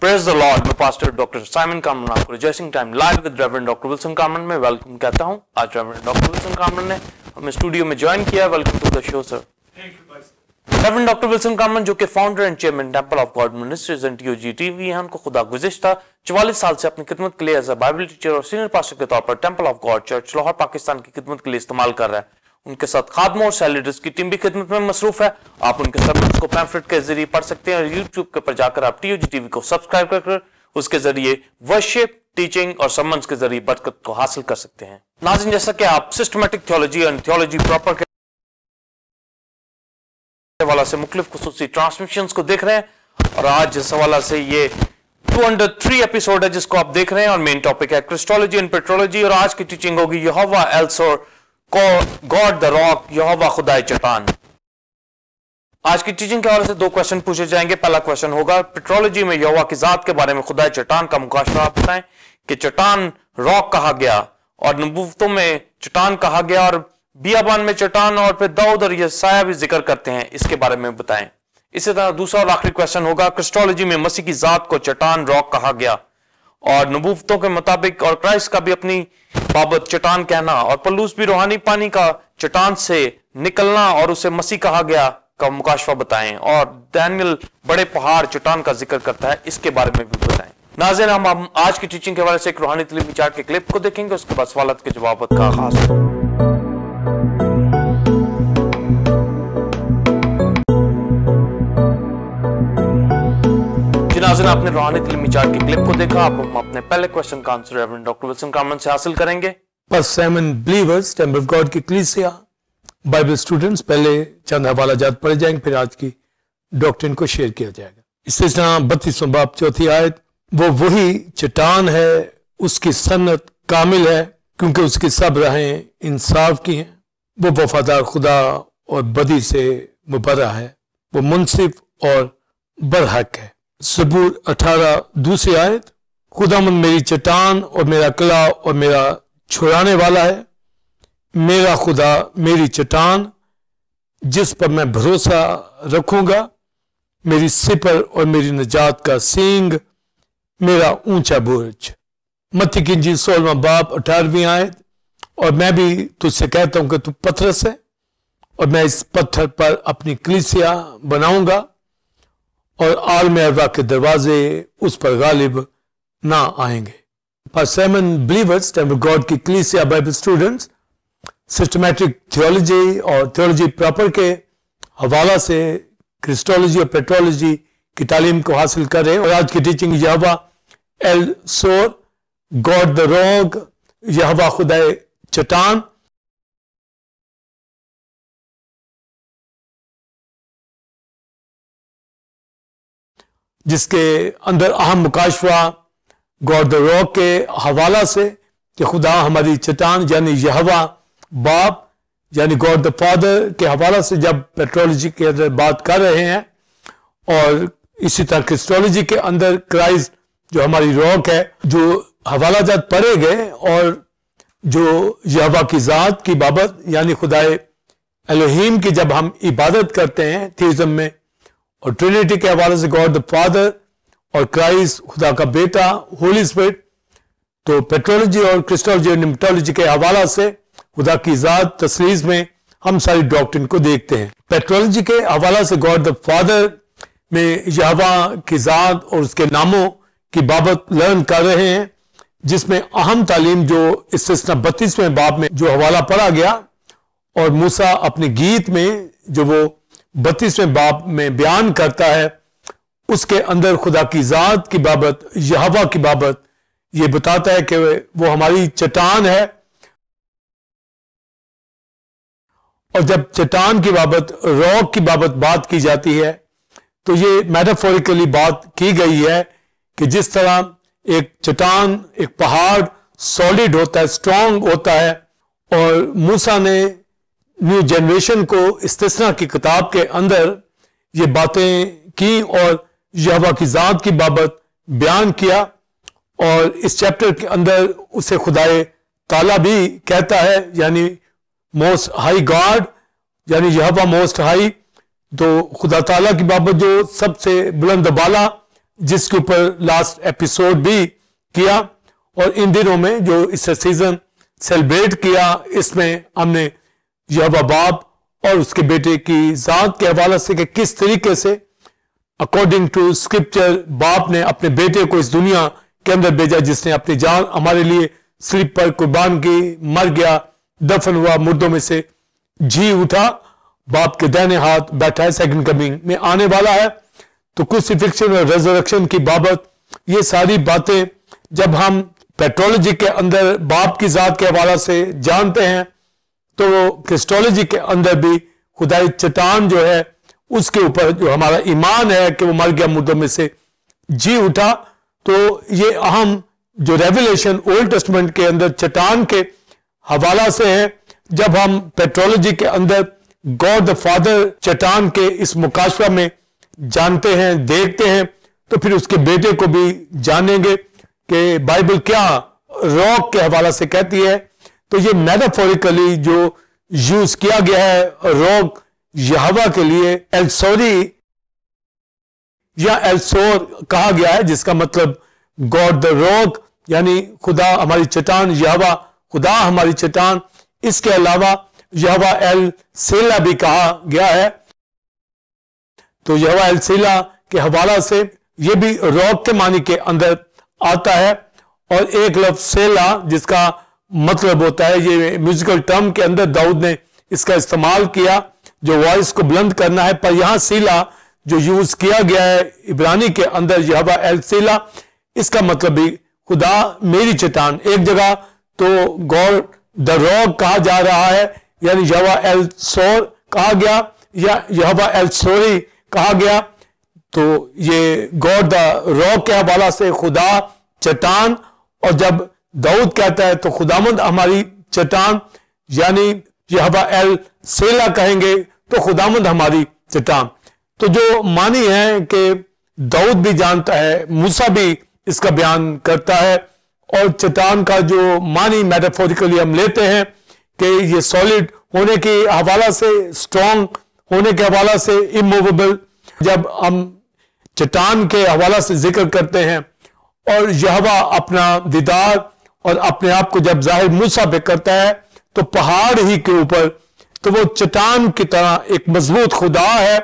Praise the Lord. मैं pastor doctor Simon Kamran आपको rejoicing time live with reverend doctor Wilson Kamran में welcome कहता हूं। आज रेवरेंड डॉक्टर विल्सन कामरन ने हमें स्टूडियो में ज्वाइन किया। Welcome to the show sir. Thank you भाई। रेवरेंड डॉक्टर विल्सन कामरन जो कि founder and chairman temple of God ministries and TOG TV हैं, उनको खुदा गुज़िश्ता 44 साल से अपनी खिदमत के लिए एज अ बाइबल टीचर और सीनियर पास्टर के तौर पर temple of God church Lahore Pakistan की खिदमत के लिए इस्तेमाल कर रहा है। उनके साथ खादमों और सेल लीडर्स की टीम भी खिदमत में मसरूफ है। आप उनके सर्मन्स को पैम्फलेट के जरिए पढ़ सकते हैं और यूट्यूब के पर जाकर आप टीओजी टीवी को सब्सक्राइब कर उसके जरिए वर्शिप, टीचिंग और सम्मन्स के जरिए बरकत को हासिल कर सकते हैं। नाज़रीन, जैसा कि आप systematic theology and theology proper के हवाला से मुख्तलिफ खुसूसी ट्रांसमिशंस को देख रहे हैं और आज जिस हवाला से ये 203 एपिसोड है जिसको आप देख रहे हैं और मेन टॉपिक है क्रिस्टोलॉजी एंड पेट्रोलॉजी और आज की टीचिंग होगी यहोवा एल सोर गॉड द रॉक, यहोवा खुदाए चट्टान। आज की टीचिंग के हवाले से 2 क्वेश्चन पूछे जाएंगे। पहला क्वेश्चन होगा पेट्रोलॉजी में यहोवा की जात के बारे में खुदाए चट्टान का मुकाशरा आप बताएं कि चट्टान रॉक कहा गया और नबूवतों में चट्टान कहा गया और बियाबान में चट्टान और फिर दाऊद और यसाया भी जिक्र करते हैं, इसके बारे में बताएं। इसी तरह दूसरा और आखिरी क्वेश्चन होगा क्रिस्टोलॉजी में मसीह की जात को चट्टान रॉक कहा गया और नबूवतों के मुताबिक और क्राइस्ट का भी अपनी बाबत चट्टान कहना और पलूस भी रूहानी पानी का चट्टान से निकलना और उसे मसीह कहा गया का मुकाशफा बताएं और दानियल बड़े पहाड़ चट्टान का जिक्र करता है, इसके बारे में भी बताएं। नाज़रीन, हम आज की टीचिंग के हवाले से एक रूहानी तालीमी चार्ट के क्लिप को देखेंगे, उसके बाद सवालात के जवाब का आगाज। नाज़रीन, आपने रूहानी तालीमी चार्ट के क्लिप को देखा। अब हम अपने पहले क्वेश्चन का answer reverend doctor Wilson Kamran से हासिल करेंगे। Pastor Simon believers temple of God की कलीसिया बाइबल स्टूडेंट्स, पहले चंद हवाला जात पढ़े जाएंगे, फिर आज की डॉक्ट्रिन को शेयर किया जाएगा। इससे 32वां बाब 4 आयत, वो वही चट्टान है, उसकी सन्नत कामिल है क्योंकि उसकी सब राहें इंसाफ की हैं। वो वफादार खुदा और बदी से मुबर्रा है, वो मुनसिफ और बरहक है। सबूर 18 दूसरी आयत, खुदावंद मेरी चट्टान और मेरा किला और मेरा छुड़ाने वाला है, मेरा खुदा मेरी चट्टान जिस पर मैं भरोसा रखूंगा, मेरी सिपर और मेरी निजात का सींग, मेरा ऊंचा बुर्ज। मत्ती की इंजील 16वां बाब 18वीं आयत, और मैं भी तुझसे कहता हूं कि तू पथरस है और मैं इस पत्थर पर अपनी कलीसिया बनाऊंगा और आलम अरवा के दरवाजे उस पर गालिब ना आएंगे। Pastor Simon believers temple of God की कलीसिया बाइबल स्टूडेंट्स सिस्टमैटिक थियोलॉजी और थियोलॉजी प्रॉपर के हवाला से क्रिस्टोलॉजी और पेट्रोलॉजी की तालीम को हासिल कर रहे हैं और आज की टीचिंग यहोवा एल सोर गॉड द रॉक, यहोवा खुदाए चट्टान। जिसके अंदर अहम मुकाशवा गॉड द रॉक के हवाला से कि खुदा हमारी चट्टान यानी यहोवा बाप यानी गॉड द फादर के हवाला से जब पेट्रोलॉजी के अंदर बात कर रहे हैं और इसी तरह क्रिस्टोलॉजी के अंदर क्राइस्ट जो हमारी रॉक है, जो हवाला जात पढ़े गए और जो यहोवा की जात की बाबत यानी खुदाए एलोहीम की जब हम इबादत करते हैं थीज़म में और ट्रिनिटी के हवाले से गॉड द फादर और क्राइस्ट खुदा का बेटा होली स्पिरिट, तो पेट्रोलॉजी और क्रिस्टोलॉजी और निमटोलॉजी के हवाला से खुदा की जात तसलीस में हम सारी डॉक्ट्रिन को देखते हैं। पेट्रोलॉजी के हवाला से गॉड द फादर में यहोवा की जात और उसके नामों की बाबत लर्न कर रहे हैं, जिसमें अहम तालीम जो इस 32वें बाब में जो हवाला पढ़ा गया और मूसा अपने गीत में जो वो 32वें बाब में बयान करता है, उसके अंदर खुदा की जात की बाबत, यहोवा की बाबत ये बताता है कि वो हमारी चट्टान है। और जब चट्टान की बाबत, रॉक की बाबत बात की जाती है तो ये मेटाफोरिकली बात की गई है कि जिस तरह एक चट्टान, एक पहाड़ सॉलिड होता है, स्ट्रांग होता है और मूसा ने न्यू जनरेशन को इस्तिस्ना की किताब के अंदर ये बातें की और यहोवा की जात की बाबत बयान किया और इस चैप्टर के अंदर उसे खुदाए ताला भी कहता है यानी मोस्ट हाई गॉड यानी यहोवा मोस्ट हाई। तो खुदा ताला की बाबत जो सबसे बुलंद बाला जिसके ऊपर लास्ट एपिसोड भी किया। और इन दिनों में जो इस सीजन सेलिब्रेट किया, इसमें हमने यहोवा बाप और उसके बेटे की जात के हवाले से कि किस तरीके से अकॉर्डिंग टू स्क्रिप्चर बाप ने अपने बेटे को इस दुनिया के अंदर भेजा, जिसने अपनी जान हमारे लिए स्लीप पर कुर्बान की, मर गया, दफन हुआ, मुर्दों में से जी उठा, बाप के दाहिने हाथ बैठा है, सेकंड कमिंग में आने वाला है। तो क्रूसिफिक्शन और रेजरेक्शन की बाबत ये सारी बातें जब हम पेट्रोलॉजी के अंदर बाप की जात के हवाला से जानते हैं, तो क्रिस्टोलॉजी के अंदर भी खुदाई चट्टान जो है उसके ऊपर जो हमारा ईमान है कि वो मर गया, मुर्दों में से जी उठा, तो ये अहम जो रेवलेशन ओल्ड टेस्टमेंट के अंदर चट्टान के हवाला से है। जब हम पेट्रोलॉजी के अंदर गॉड द फादर चट्टान के इस मुकाशवा में जानते हैं, देखते हैं, तो फिर उसके बेटे को भी जानेंगे कि बाइबल क्या रॉक के हवाला से कहती है। तो ये मेटाफोरिकली जो यूज किया गया है रॉक यहोवा के लिए एलसोरी या एलसोर कहा गया है, जिसका मतलब गॉड द रॉक, यानी खुदा हमारी चट्टान, यहोवा खुदा हमारी चट्टान। इसके अलावा यहोवा एल सेला भी कहा गया है। तो यहोवा एल सेला के हवाला से यह भी रॉक के मानी के अंदर आता है। और एक लफ्ज सेला जिसका मतलब होता है, ये म्यूजिकल टर्म के अंदर दाऊद ने इसका इस्तेमाल किया, जो वॉइस को बुलंद करना है, पर यहां सीला जो यूज किया गया है इब्रानी के अंदर यहोवा एल सेला, इसका मतलब भी खुदा मेरी चट्टान। एक जगह तो गॉड द रॉक कहा जा रहा है, यानी यहोवा एल सोर कहा गया या यहोवा एल सोरी कहा गया। तो ये गॉड द रॉक के हवाला से खुदा चट्टान, और जब दाऊद कहता है तो खुदामंद हमारी चट्टान, यानी यहोवा एल सेला कहेंगे तो खुदामंद हमारी चट्टान। तो जो मानी है कि दाऊद भी जानता है, मूसा भी इसका बयान करता है, और चट्टान का जो मानी मेटाफोरिकली हम लेते हैं कि ये सॉलिड होने के हवाला से, स्ट्रॉन्ग होने के हवाला से, इमूवेबल। जब हम चट्टान के हवाला से जिक्र करते हैं और यहोवा अपना दीदार और अपने आप को जब जाहिर मूसा पे करता है, तो पहाड़ ही के ऊपर, तो वो चट्टान की तरह एक मजबूत खुदा है,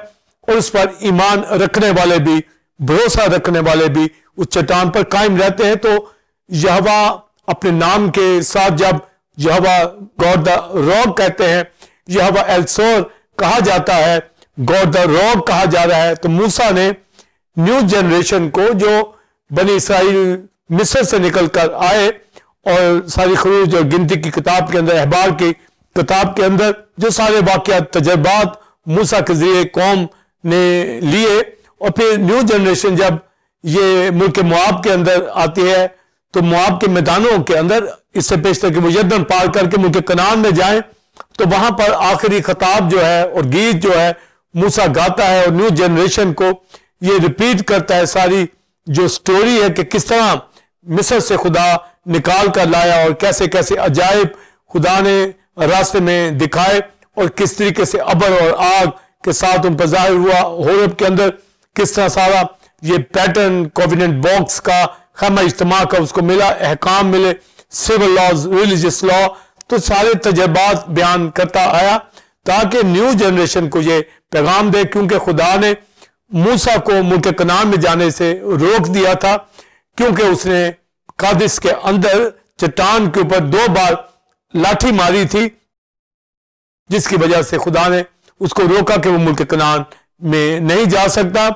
और उस पर ईमान रखने वाले भी, भरोसा रखने वाले भी उस चट्टान पर कायम रहते हैं। तो यहोवा अपने नाम के साथ जब यहोवा गॉड द रॉक कहते हैं, यहोवा एलसोर कहा जाता है, गॉड द रॉक कहा जा रहा है, तो मूसा ने न्यू जनरेशन को, जो बनी इसराइल मिस्र से निकल कर आए और सारी खरूज और गिनती की किताब के अंदर, अहबार की किताब के अंदर जो सारे वाकयात तजर्बात मूसा के जरिए कौम ने लिए, और फिर न्यू जनरेशन जब ये मुल्क मोआब के अंदर आती है, तो मोआब के मैदानों के अंदर, इससे पेशतर कि वो यरदन पार करके मुल्क कनान में जाएं, तो वहां पर आखिरी खिताब जो है और गीत जो है मूसा गाता है, और न्यू जनरेशन को ये रिपीट करता है सारी जो स्टोरी है कि किस तरह मिस्र से खुदा निकाल कर लाया और कैसे कैसे अजायब खुदा ने रास्ते में दिखाए, और किस तरीके से अबर और आग के साथ उन पर जाहिर हुआ। होरब के अंदर किस तरह सारा ये पैटर्न कोविनेंट बॉक्स का, खैमा इज्तिमा का उसको मिला, अहकाम मिले, सिविल लॉज, रिलीजियस लॉ, तो सारे तजर्बात बयान करता आया ताकि न्यू जनरेशन को ये पैगाम दे। क्योंकि खुदा ने मूसा को मुल्क कनान में जाने से रोक दिया था, क्योंकि उसने कादिस के अंदर चट्टान के ऊपर 2 बार लाठी मारी थी, जिसकी वजह से खुदा ने उसको रोका कि वो मुल्क कनान में नहीं जा सकता।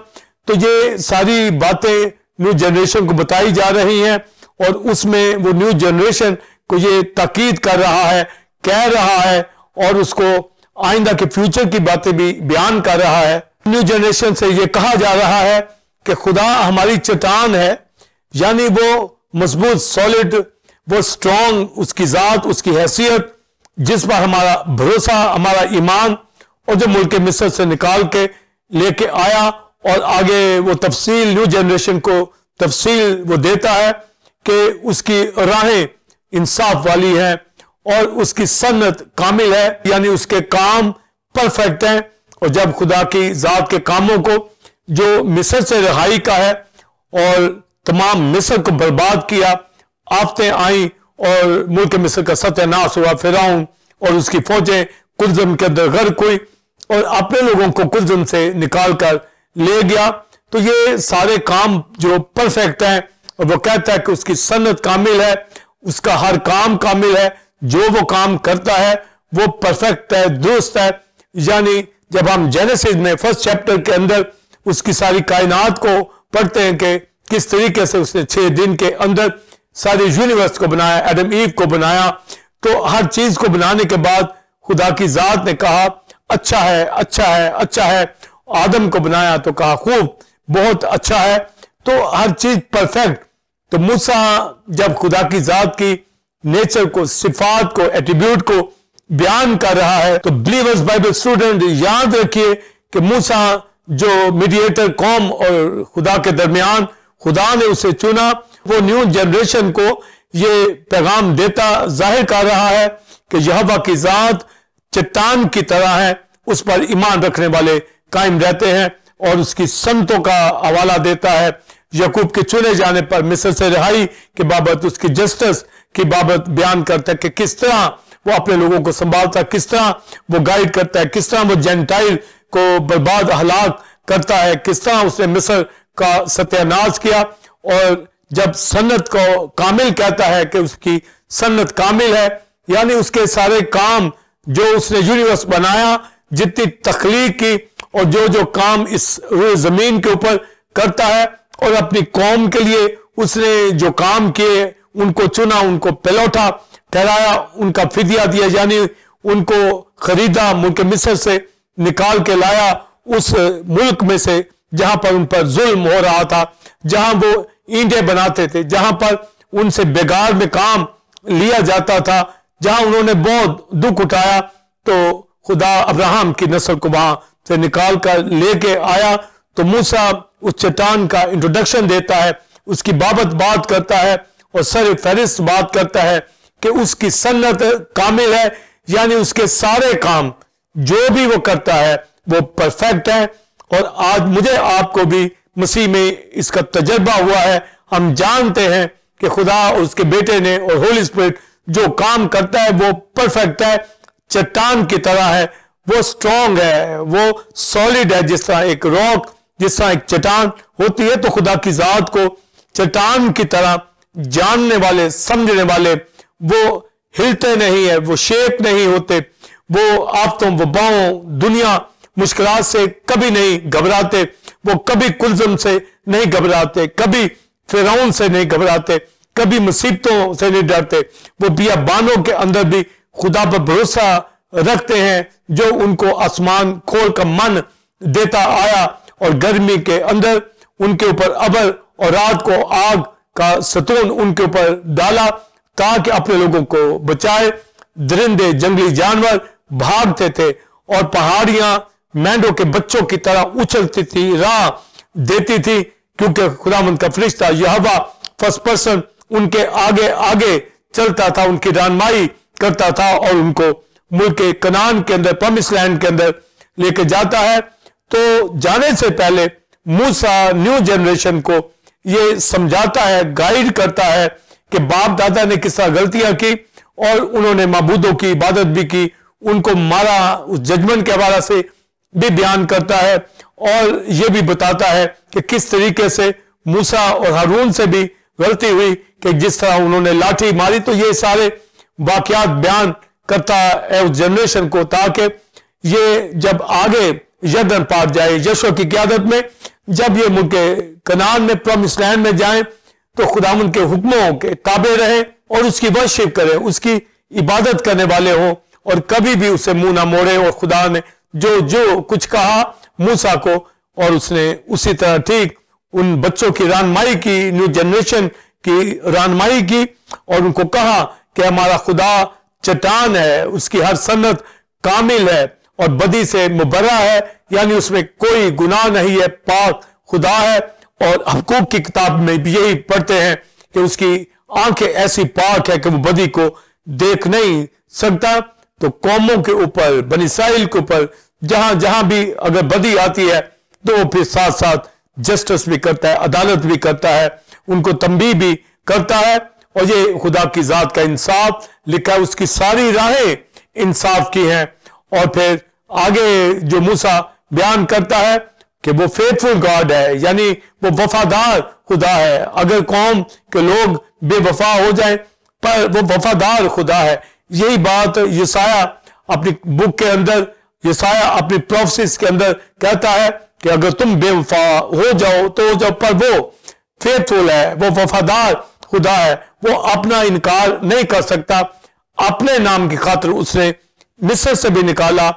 तो ये सारी बातें न्यू जनरेशन को बताई जा रही हैं, और उसमें वो न्यू जनरेशन को ये ताकीद कर रहा है, कह रहा है, और उसको आइंदा के फ्यूचर की बातें भी बयान कर रहा है। न्यू जनरेशन से ये कहा जा रहा है कि खुदा हमारी चट्टान है, यानी वो मजबूत, सॉलिड, वो स्ट्रॉन्ग, उसकी जात, उसकी हैसियत, जिस पर हमारा भरोसा, हमारा ईमान, और जो मुल्क मिस्र से निकाल के लेके आया, और आगे वो तफसील न्यू जनरेशन को तफसील वो देता है कि उसकी राहें इंसाफ वाली हैं और उसकी सन्नत कामिल है, यानी उसके काम परफेक्ट हैं। और जब खुदा की जात के कामों को जो मिस्र से रिहाई का है और तमाम मिस्र को बर्बाद किया। आफतें आई और मुल्क मिस्र का सत्यानाश हुआ। फिरौन और उसकी फौजें कुलजम के अंदर गर्क हुई और अपने लोगों को कुलजम से निकाल कर ले गया। तो ये सारे काम जो परफेक्ट हैं, और वो कहता है कि उसकी सन्नत कामिल है, उसका हर काम कामिल है, जो वो काम करता है वो परफेक्ट है, दुरुस्त है। यानी जब हम जेनेसिस में फर्स्ट चैप्टर के अंदर उसकी सारी कायनात को पढ़ते हैं कि किस तरीके से उसने 6 दिन के अंदर सारे यूनिवर्स को बनाया, एडम ईव को बनाया, तो हर चीज को बनाने के बाद खुदा की जात ने कहा अच्छा है, अच्छा है, अच्छा है। आदम को बनाया तो कहा खूब, बहुत अच्छा है। तो हर चीज परफेक्ट। तो मूसा जब खुदा की जात की नेचर को, सिफात को, एट्रीब्यूट को बयान कर रहा है, तो बिलीवर्स बाइबल स्टूडेंट याद रखिए कि मूसा जो मीडिएटर कौम और खुदा के दरमियान खुदा ने उसे चुना, वो न्यू जनरेशन को ये पैगाम देता, जाहिर कर रहा है कि यहोवा की जात चट्टान की तरह है, उस पर ईमान रखने वाले कायम रहते हैं। और उसकी संतों का हवाला देता है। यकूब के चुने जाने पर मिस्र से रिहाई की बाबत, उसकी जस्टिस की बाबत बयान करता है कि किस तरह वो अपने लोगों को संभालता है, किस तरह वो गाइड करता है, किस तरह वो जेंटाइल को बर्बाद हलाक करता है, किस तरह उसने मिस्र का सत्यानाश किया। और जब सन्नत को कामिल कहता है कि उसकी सन्नत कामिल है, यानी उसके सारे काम जो उसने यूनिवर्स बनाया, जितनी तख्लीक की और जो जो काम इस जमीन के ऊपर करता है, और अपनी कौम के लिए उसने जो काम किए उनको चुना, उनको पलौठा ठहराया, उनका फिदिया दिया, यानी उनको खरीदा, मुल्क मिस्र से निकाल के लाया, उस मुल्क में से जहां पर उन पर जुल्म हो रहा था, जहां वो ईंटें बनाते थे, जहां पर उनसे बेगार में काम लिया जाता था, जहां उन्होंने बहुत दुख उठाया। तो खुदा अब्राहम की नस्ल को वहां से निकाल कर लेके आया। तो मूसा उस चट्टान का इंट्रोडक्शन देता है, उसकी बात करता है और सर फहरिस्त बात करता है कि उसकी सन्नत कामिल है, यानी उसके सारे काम जो भी वो करता है वो परफेक्ट है। और आज मुझे आपको भी मसीह में इसका तजर्बा हुआ है। हम जानते हैं कि खुदा और उसके बेटे ने और होली स्पिरिट जो काम करता है वो परफेक्ट है, चट्टान की तरह है, वो स्ट्रॉन्ग है, वो सॉलिड है। जिस तरह एक रॉक, जिस तरह एक चट्टान होती है, तो खुदा की जात को चट्टान की तरह जानने वाले, समझने वाले, वो हिलते नहीं है, वो शेक नहीं होते, वो आफतों वबाओं दुनिया मुश्किलात से कभी नहीं घबराते, वो कभी कुलजम से नहीं घबराते, कभी फिरौन से नहीं घबराते, कभी मुसीबतों से नहीं डरते। वो बियाबानों के अंदर भी खुदा पर भरोसा रखते हैं, जो उनको आसमान खोल का मन देता आया, और गर्मी के अंदर उनके ऊपर अबर और रात को आग का सतून उनके ऊपर डाला ताकि अपने लोगों को बचाए। दरिंदे, जंगली जानवर भागते थे और पहाड़ियां मेंढों के बच्चों की तरह उछलती थी, राह देती थी, क्योंकि खुदावंद का फरिश्ता यहोवा फर्स्ट पर्सन उनके आगे आगे चलता था, उनकी रहनुमाई करता था और उनको मुल्क कनान के अंदर, प्रॉमिस लैंड के अंदर लेके जाता है। तो जाने से पहले मूसा न्यू जनरेशन को ये समझाता है, गाइड करता है कि बाप दादा ने किस तरह गलतियां की और उन्होंने माबूदों की इबादत भी की, उनको मारा, उस जजमेंट के हवाले से भी बयान करता है। और यह भी बताता है कि किस तरीके से मूसा और हारून से भी गलती हुई कि जिस तरह उन्होंने लाठी मारी। तो ये सारे वाकयात बयान करता है उस जनरेशन को, ताकि ये जब आगे यरदन पार जाए यशों की क़यादत में, जब ये मुल्क कनान में, प्रॉमिस लैंड में जाएं, तो खुदावंद के हुक्मों के ताबे रहें और उसकी वर्शिप करें, उसकी इबादत करने वाले हों और कभी भी उसे मुंह ना मोड़े। और खुदा ने जो जो कुछ कहा मूसा को, और उसने उसी तरह ठीक उन बच्चों की रहनुमाई की, न्यू जनरेशन की रहनुमाई की, और उनको कहा कि हमारा खुदा चट्टान है, उसकी हर सन्नत कामिल है और बदी से मुबर्रा है, यानी उसमें कोई गुनाह नहीं है, पाक खुदा है। और हकूक की किताब में भी यही पढ़ते हैं कि उसकी आंखें ऐसी पाक है कि वो बदी को देख नहीं सकता। तो कौमों के ऊपर, बनी इस्राइल के ऊपर जहां जहां भी अगर बदी आती है तो वो फिर साथ साथ जस्टिस भी करता है, अदालत भी करता है, उनको तंबीह भी करता है। और ये खुदा की जात का इंसाफ लिखा है, उसकी सारी राहें इंसाफ की हैं। और फिर आगे जो मूसा बयान करता है कि वो फेथफुल गॉड है, यानी वो वफादार खुदा है। अगर कौम के लोग बेवफा हो जाए पर वो वफादार खुदा है। यही बात यसाया अपनी बुक के अंदर, यसाया अपनी प्रोफेसीज के अंदर कहता है कि अगर तुम बेवफा हो जाओ तो हो जाओ, पर वो फेथफुल है, वो वफादार खुदा है, वो अपना इनकार नहीं कर सकता। अपने नाम की खातिर उसने मिस्र से भी निकाला,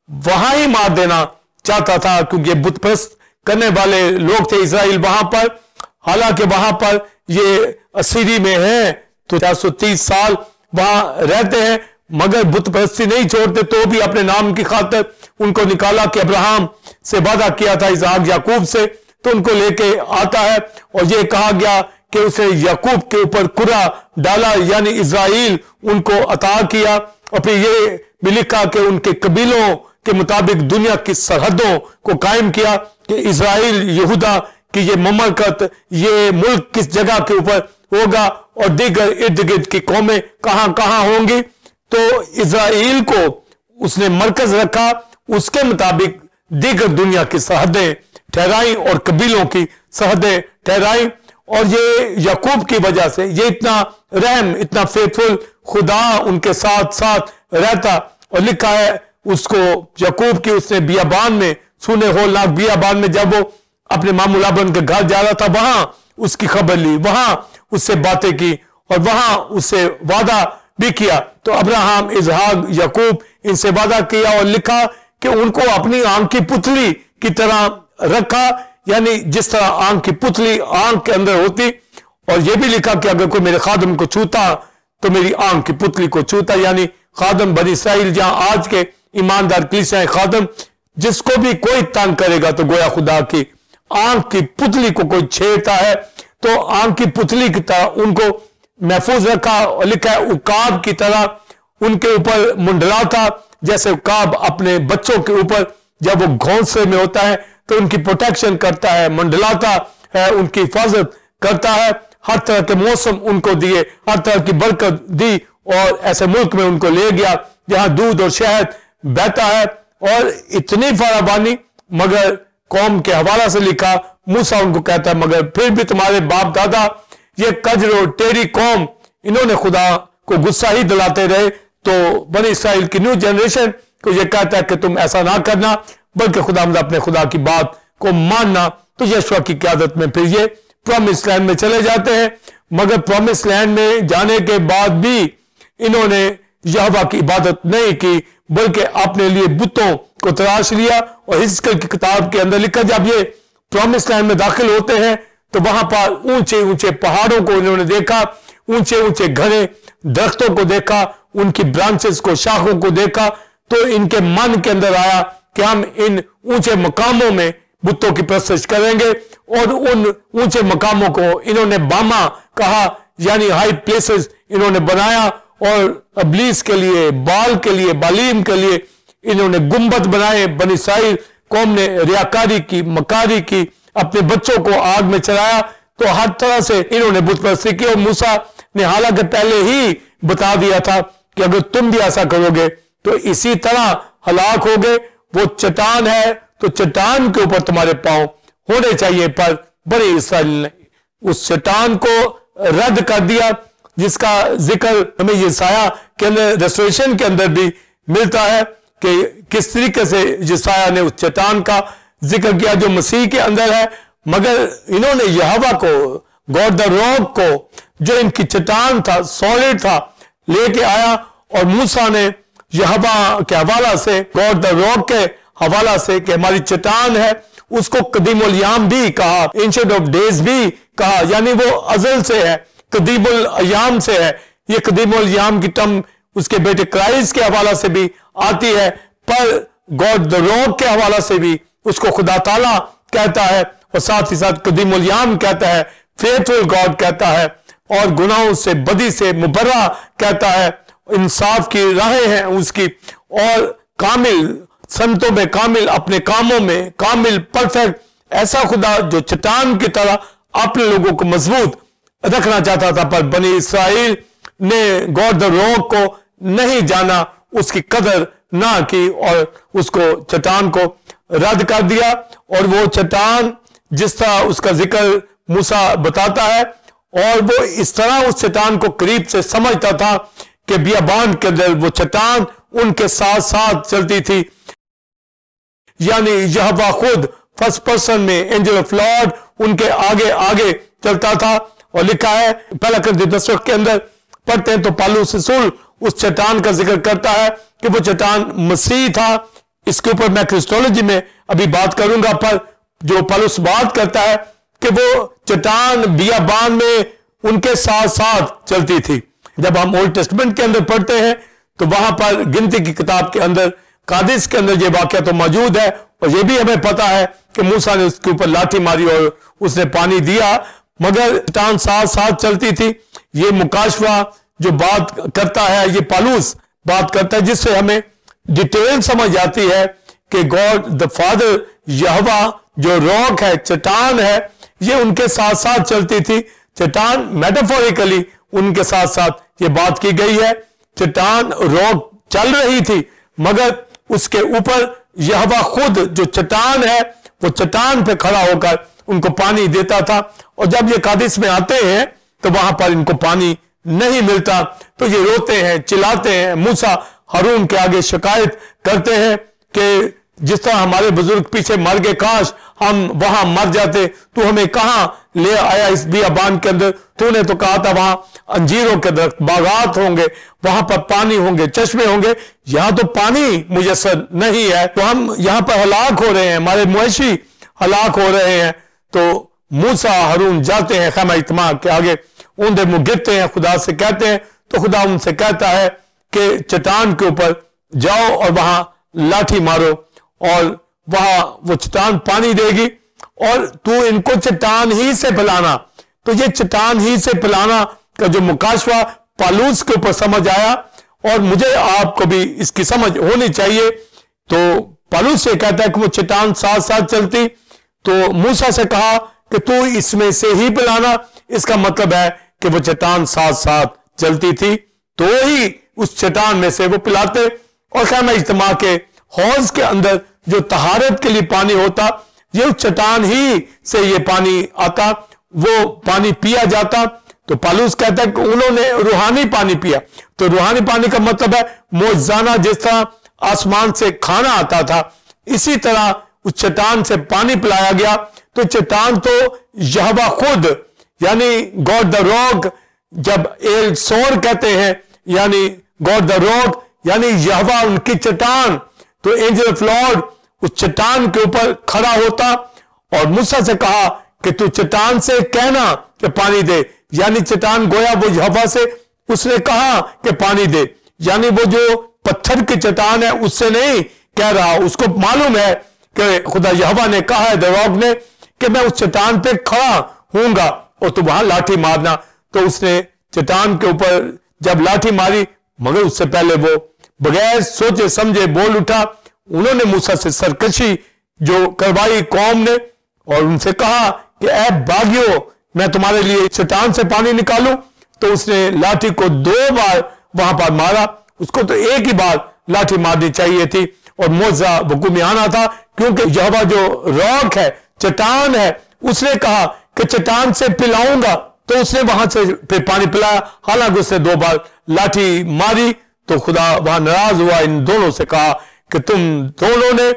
वहां ही मार देना चाहता था क्योंकि बुत परस्त करने वाले लोग थे इजराइल वहां पर। हालांकि वहां पर ये असीरी में है तो 430 साल वहां रहते हैं, मगर बुत परस्ती नहीं छोड़ते, तो भी अपने नाम की खातिर उनको निकाला कि अब्राहम से वादा किया था इसहाक याकूब से, तो उनको लेके आता है। और ये कहा गया कि उसने याकूब के ऊपर कुरा डाला, यानी इजराइल उनको अता किया। और फिर ये भी लिखा कि उनके कबीलों के मुताबिक दुनिया की सरहदों को कायम किया कि इजराइल यहूदा की ये ममलकत, ये मुल्क किस जगह के ऊपर होगा और दीगर इर्द गिर्द की कौमें कहां कहां होंगी। तो इजराइल को उसने मरकज रखा, उसके मुताबिक दीगर दुनिया की सरहदें ठहराई और कबीलों की सरहदें ठहराई। और ये याकूब की वजह से ये इतना रहम, इतना फेथफुल खुदा उनके साथ साथ रहता। और लिखा है उसको याकूब की उसने बियाबान में, सुने होलनाक बियाबान में, जब वो अपने मामू लाबन के घर जा रहा था वहां उसकी खबर ली, वहां उससे बातें की और वहां उससे वादा भी किया। तो अब्राहम, इसहाक, याकूब इनसे वादा किया और लिखा कि उनको अपनी आंख की पुतली की तरह रखा, यानी जिस तरह आंख की पुतली आंख के अंदर होती। और यह भी लिखा कि अगर कोई मेरे खादम को छूता तो मेरी आंख की पुतली को छूता, यानी खादम बनी इसराइल, जहां आज के ईमानदार कलीसियाए खादम, जिसको भी कोई तंग करेगा तो गोया खुदा की आंख की पुतली को कोई छेड़ता है तो आंख की पुतली की तरह उनको महफूज रखा। और लिखा है उकाब की तरह उनके ऊपर मुंडलाता, जैसे उकाब अपने बच्चों के ऊपर जब वो घोंसले में होता है तो उनकी प्रोटेक्शन करता है, मंडलाता है, उनकी हिफाजत करता है। हर तरह के मौसम उनको दिए, हर तरह की बरकत दी और ऐसे मुल्क में उनको ले गया जहां दूध और शहद बहता है। और इतनी फराबानी, मगर कौम के हवाला से लिखा, मूसा उनको कहता है मगर फिर भी तुम्हारे बाप दादा ये कजरो टेढ़ी कौम, इन्होंने खुदा को गुस्सा ही दिलाते रहे। तो बनी इसराइल की न्यू जनरेशन को यह कहता है कि तुम ऐसा ना करना, बल्कि खुदावंद अपने खुदा की बात को मानना। तो यशुआ की क़यादत में फिर ये प्रॉमिस लैंड में चले जाते हैं, मगर प्रॉमिस लैंड में जाने के बाद भी इन्होंने यहोवा की इबादत नहीं की, बल्कि अपने लिए बुतों को तराश लिया। और हिजकिय्याह की किताब के अंदर लिखा, जब ये प्रॉमिस लैंड में दाखिल होते हैं तो वहां पर ऊंचे ऊंचे पहाड़ों को इन्होंने देखा, ऊंचे ऊंचे घने दरख्तों को देखा, उनकी ब्रांचेस को, शाखों को देखा। तो इनके मन के अंदर आया कि हम इन ऊंचे मकामों में बुतों की परस्तिश करेंगे। और उन ऊंचे मकामों को इन्होंने बामा कहा, यानी हाई प्लेसेस इन्होंने बनाया। और अबलीस के लिए, बाल के लिए, बालीम के लिए इन्होंने गुंबद बनाए। बनी इसराइल कौम ने रियाकारी की, मकारी की, अपने बच्चों को आग में चलाया। तो हर तरह से इन्होंने बुत परस्ती की। और मूसा ने हालांकि पहले ही बता दिया था कि अगर तुम भी ऐसा करोगे तो इसी तरह हलाक होगे। वो चट्टान है तो चट्टान के ऊपर तुम्हारे पांव होने चाहिए, पर बनी इसराइल ने उस चट्टान को रद्द कर दिया, जिसका जिक्र हमें यसाया के अंदर, रेस्टोरेशन के अंदर भी मिलता है कि किस तरीके से यसाया ने उस चट्टान का जिक्र किया जो मसीह के अंदर है। मगर इन्होंने यहोवा को, गॉड द रॉक को, जो इनकी चट्टान था, सॉलिड था, लेके आया। और मूसा ने यहोवा के हवाला से, गॉड द रॉक के हवाला से कि हमारी चट्टान है, उसको कदीमुल याम भी कहा, एंशिएंट ऑफ डेज भी कहा, यानी वो अजल से है, कदीमुल अयाम से है। ये कदीमुल याम की टर्म उसके बेटे क्राइस्ट के हवाला से भी आती है, पर गॉड द रॉक के हवाला से भी उसको खुदा ताला कहता है। और साथ ही साथ कदीमुल याम कहता है, फेथफुल गॉड कहता है, और गुनाहों से, बदी से मुबर्रा कहता है। इंसाफ की राहें हैं उसकी, और कामिल, संतों में कामिल, अपने कामों में कामिल, परफेक्ट ऐसा खुदा जो चट्टान की तरह अपने लोगों को मजबूत रखना चाहता था, पर बनी इस्राइल ने गॉड द रॉक को नहीं जाना, उसकी कदर ना की और उसको चट्टान को रद्द कर दिया। और वो चट्टान जिस तरह उसका जिक्र मूसा बताता है, और वो इस तरह उस चट्टान को करीब से समझता था कि बियाबान के अंदर वो चट्टान उनके साथ साथ चलती थी, यानी यहोवा खुद फर्स्ट पर्सन में एंजल ऑफ लॉर्ड उनके आगे आगे चलता था। और लिखा है पहला कुरिन्थियों 10 के अंदर पढ़ते हैं तो पौलुस रसूल उस चट्टान का जिक्र करता है कि वो चट्टान मसीह था। इसके ऊपर मैं क्रिस्टोलॉजी में अभी बात करूंगा, पर जो पौलुस बात करता है कि वो चट्टान बियाबान में उनके साथ साथ चलती थी। जब हम ओल्ड टेस्टमेंट के अंदर पढ़ते हैं तो वहां पर गिनती की किताब के अंदर कादिश के अंदर ये वाक्य तो मौजूद है, और ये भी हमें पता है कि मूसा ने उसके ऊपर लाठी मारी और उसने पानी दिया, मगर चट्टान साथ साथ चलती थी। ये मुकाशवा जो बात करता है, ये पौलुस बात करता है, जिससे हमें डिटेल समझ आती है कि गॉड द फादर यहोवा जो रॉक है, चट्टान है, ये उनके साथ साथ चलती थी। चट्टान मेटाफोरिकली उनके साथ साथ ये बात की गई है। चट्टान रॉक चल रही थी, मगर उसके ऊपर यहोवा खुद जो चट्टान है वो चट्टान पे खड़ा होकर उनको पानी देता था। और जब ये कादिश में आते हैं तो वहां पर इनको पानी नहीं मिलता, तो ये रोते हैं, चिल्लाते हैं, मूसा हारून के आगे शिकायत करते हैं कि जिस तरह हमारे बुजुर्ग पीछे मर गए, काश हम वहां मर जाते, तू हमें कहां ले आया इस बियाबान के अंदर। तूने तो कहा था वहां अंजीरों के दरख्त, बागात होंगे, वहां पर पानी होंगे, चश्मे होंगे, यहां तो पानी मुयस्सर नहीं है, तो हम यहां पर हलाक हो रहे हैं, हमारे मुआशी हलाक हो रहे हैं। तो मूसा हारून जाते हैं खैमा इज्तिमा के आगे, ऊंधे मुंह गिरते हैं, खुदा से कहते हैं, तो खुदा उनसे कहता है कि चट्टान के ऊपर जाओ और वहां लाठी मारो और वहां वो चट्टान पानी देगी और तू इनको चट्टान ही से पिलाना। तो ये चट्टान ही से पिलाना का जो मुकाशवा पौलुस के ऊपर समझ आया, और मुझे आपको भी इसकी समझ होनी चाहिए। तो पौलुस से कहता है कि वो चट्टान साथ साथ चलती, तो मूसा से कहा कि तू इसमें से ही पिलाना, इसका मतलब है कि वो चट्टान साथ साथ चलती थी, तो ही उस चट्टान में से वो पिलाते। और खैमा इज्तिमा के हौज के अंदर जो तहारत के लिए पानी होता, ये उस चट्टान ही से ये पानी आता, वो पानी पिया जाता। तो पौलुस कहता है कि उन्होंने रूहानी पानी पिया। तो रूहानी पानी का मतलब है मौजजाना, जिस तरह आसमान से खाना आता था, इसी तरह उस चट्टान से पानी पिलाया गया। तो चट्टान तो यहोवा खुद, यानी गॉड द रॉक, जब एल सोर कहते हैं यानी गॉड द रॉक, यानी यहोवा उनकी चट्टान, तो एंजल ऑफ लॉर्ड उस चट्टान के ऊपर खड़ा होता और मूसा से कहा कि तू चट्टान से कहना कि पानी दे, यानी चट्टान गोया वो यहोवा से उसने कहा कि पानी दे, यानी वो जो पत्थर की चट्टान है उससे नहीं कह रहा, उसको मालूम है कि खुदा यहोवा ने कहा है द रॉक ने कि मैं उस चट्टान पे खड़ा हूंगा और तू वहां लाठी मारना। तो उसने चट्टान के ऊपर जब लाठी मारी, मगर उससे पहले वो बगैर सोचे समझे बोल उठा। उन्होंने मूसा से सरकशी जो करवाई कौम ने, और उनसे कहा कि ऐ बागियो, मैं तुम्हारे लिए चट्टान से पानी निकालूं। तो उसने लाठी को 2 बार वहां पर मारा, उसको तो एक ही बार लाठी मारनी चाहिए थी और मौजा वकूम में आना था, क्योंकि यहोवा जो रॉक है, चट्टान है, उसने कहा कि चट्टान से पिलाऊंगा, तो उसने वहां से फिर पानी पिलाया। हालांकि उसने 2 बार लाठी मारी, तो खुदा वहां नाराज हुआ, इन दोनों से कहा कि तुम दोनों ने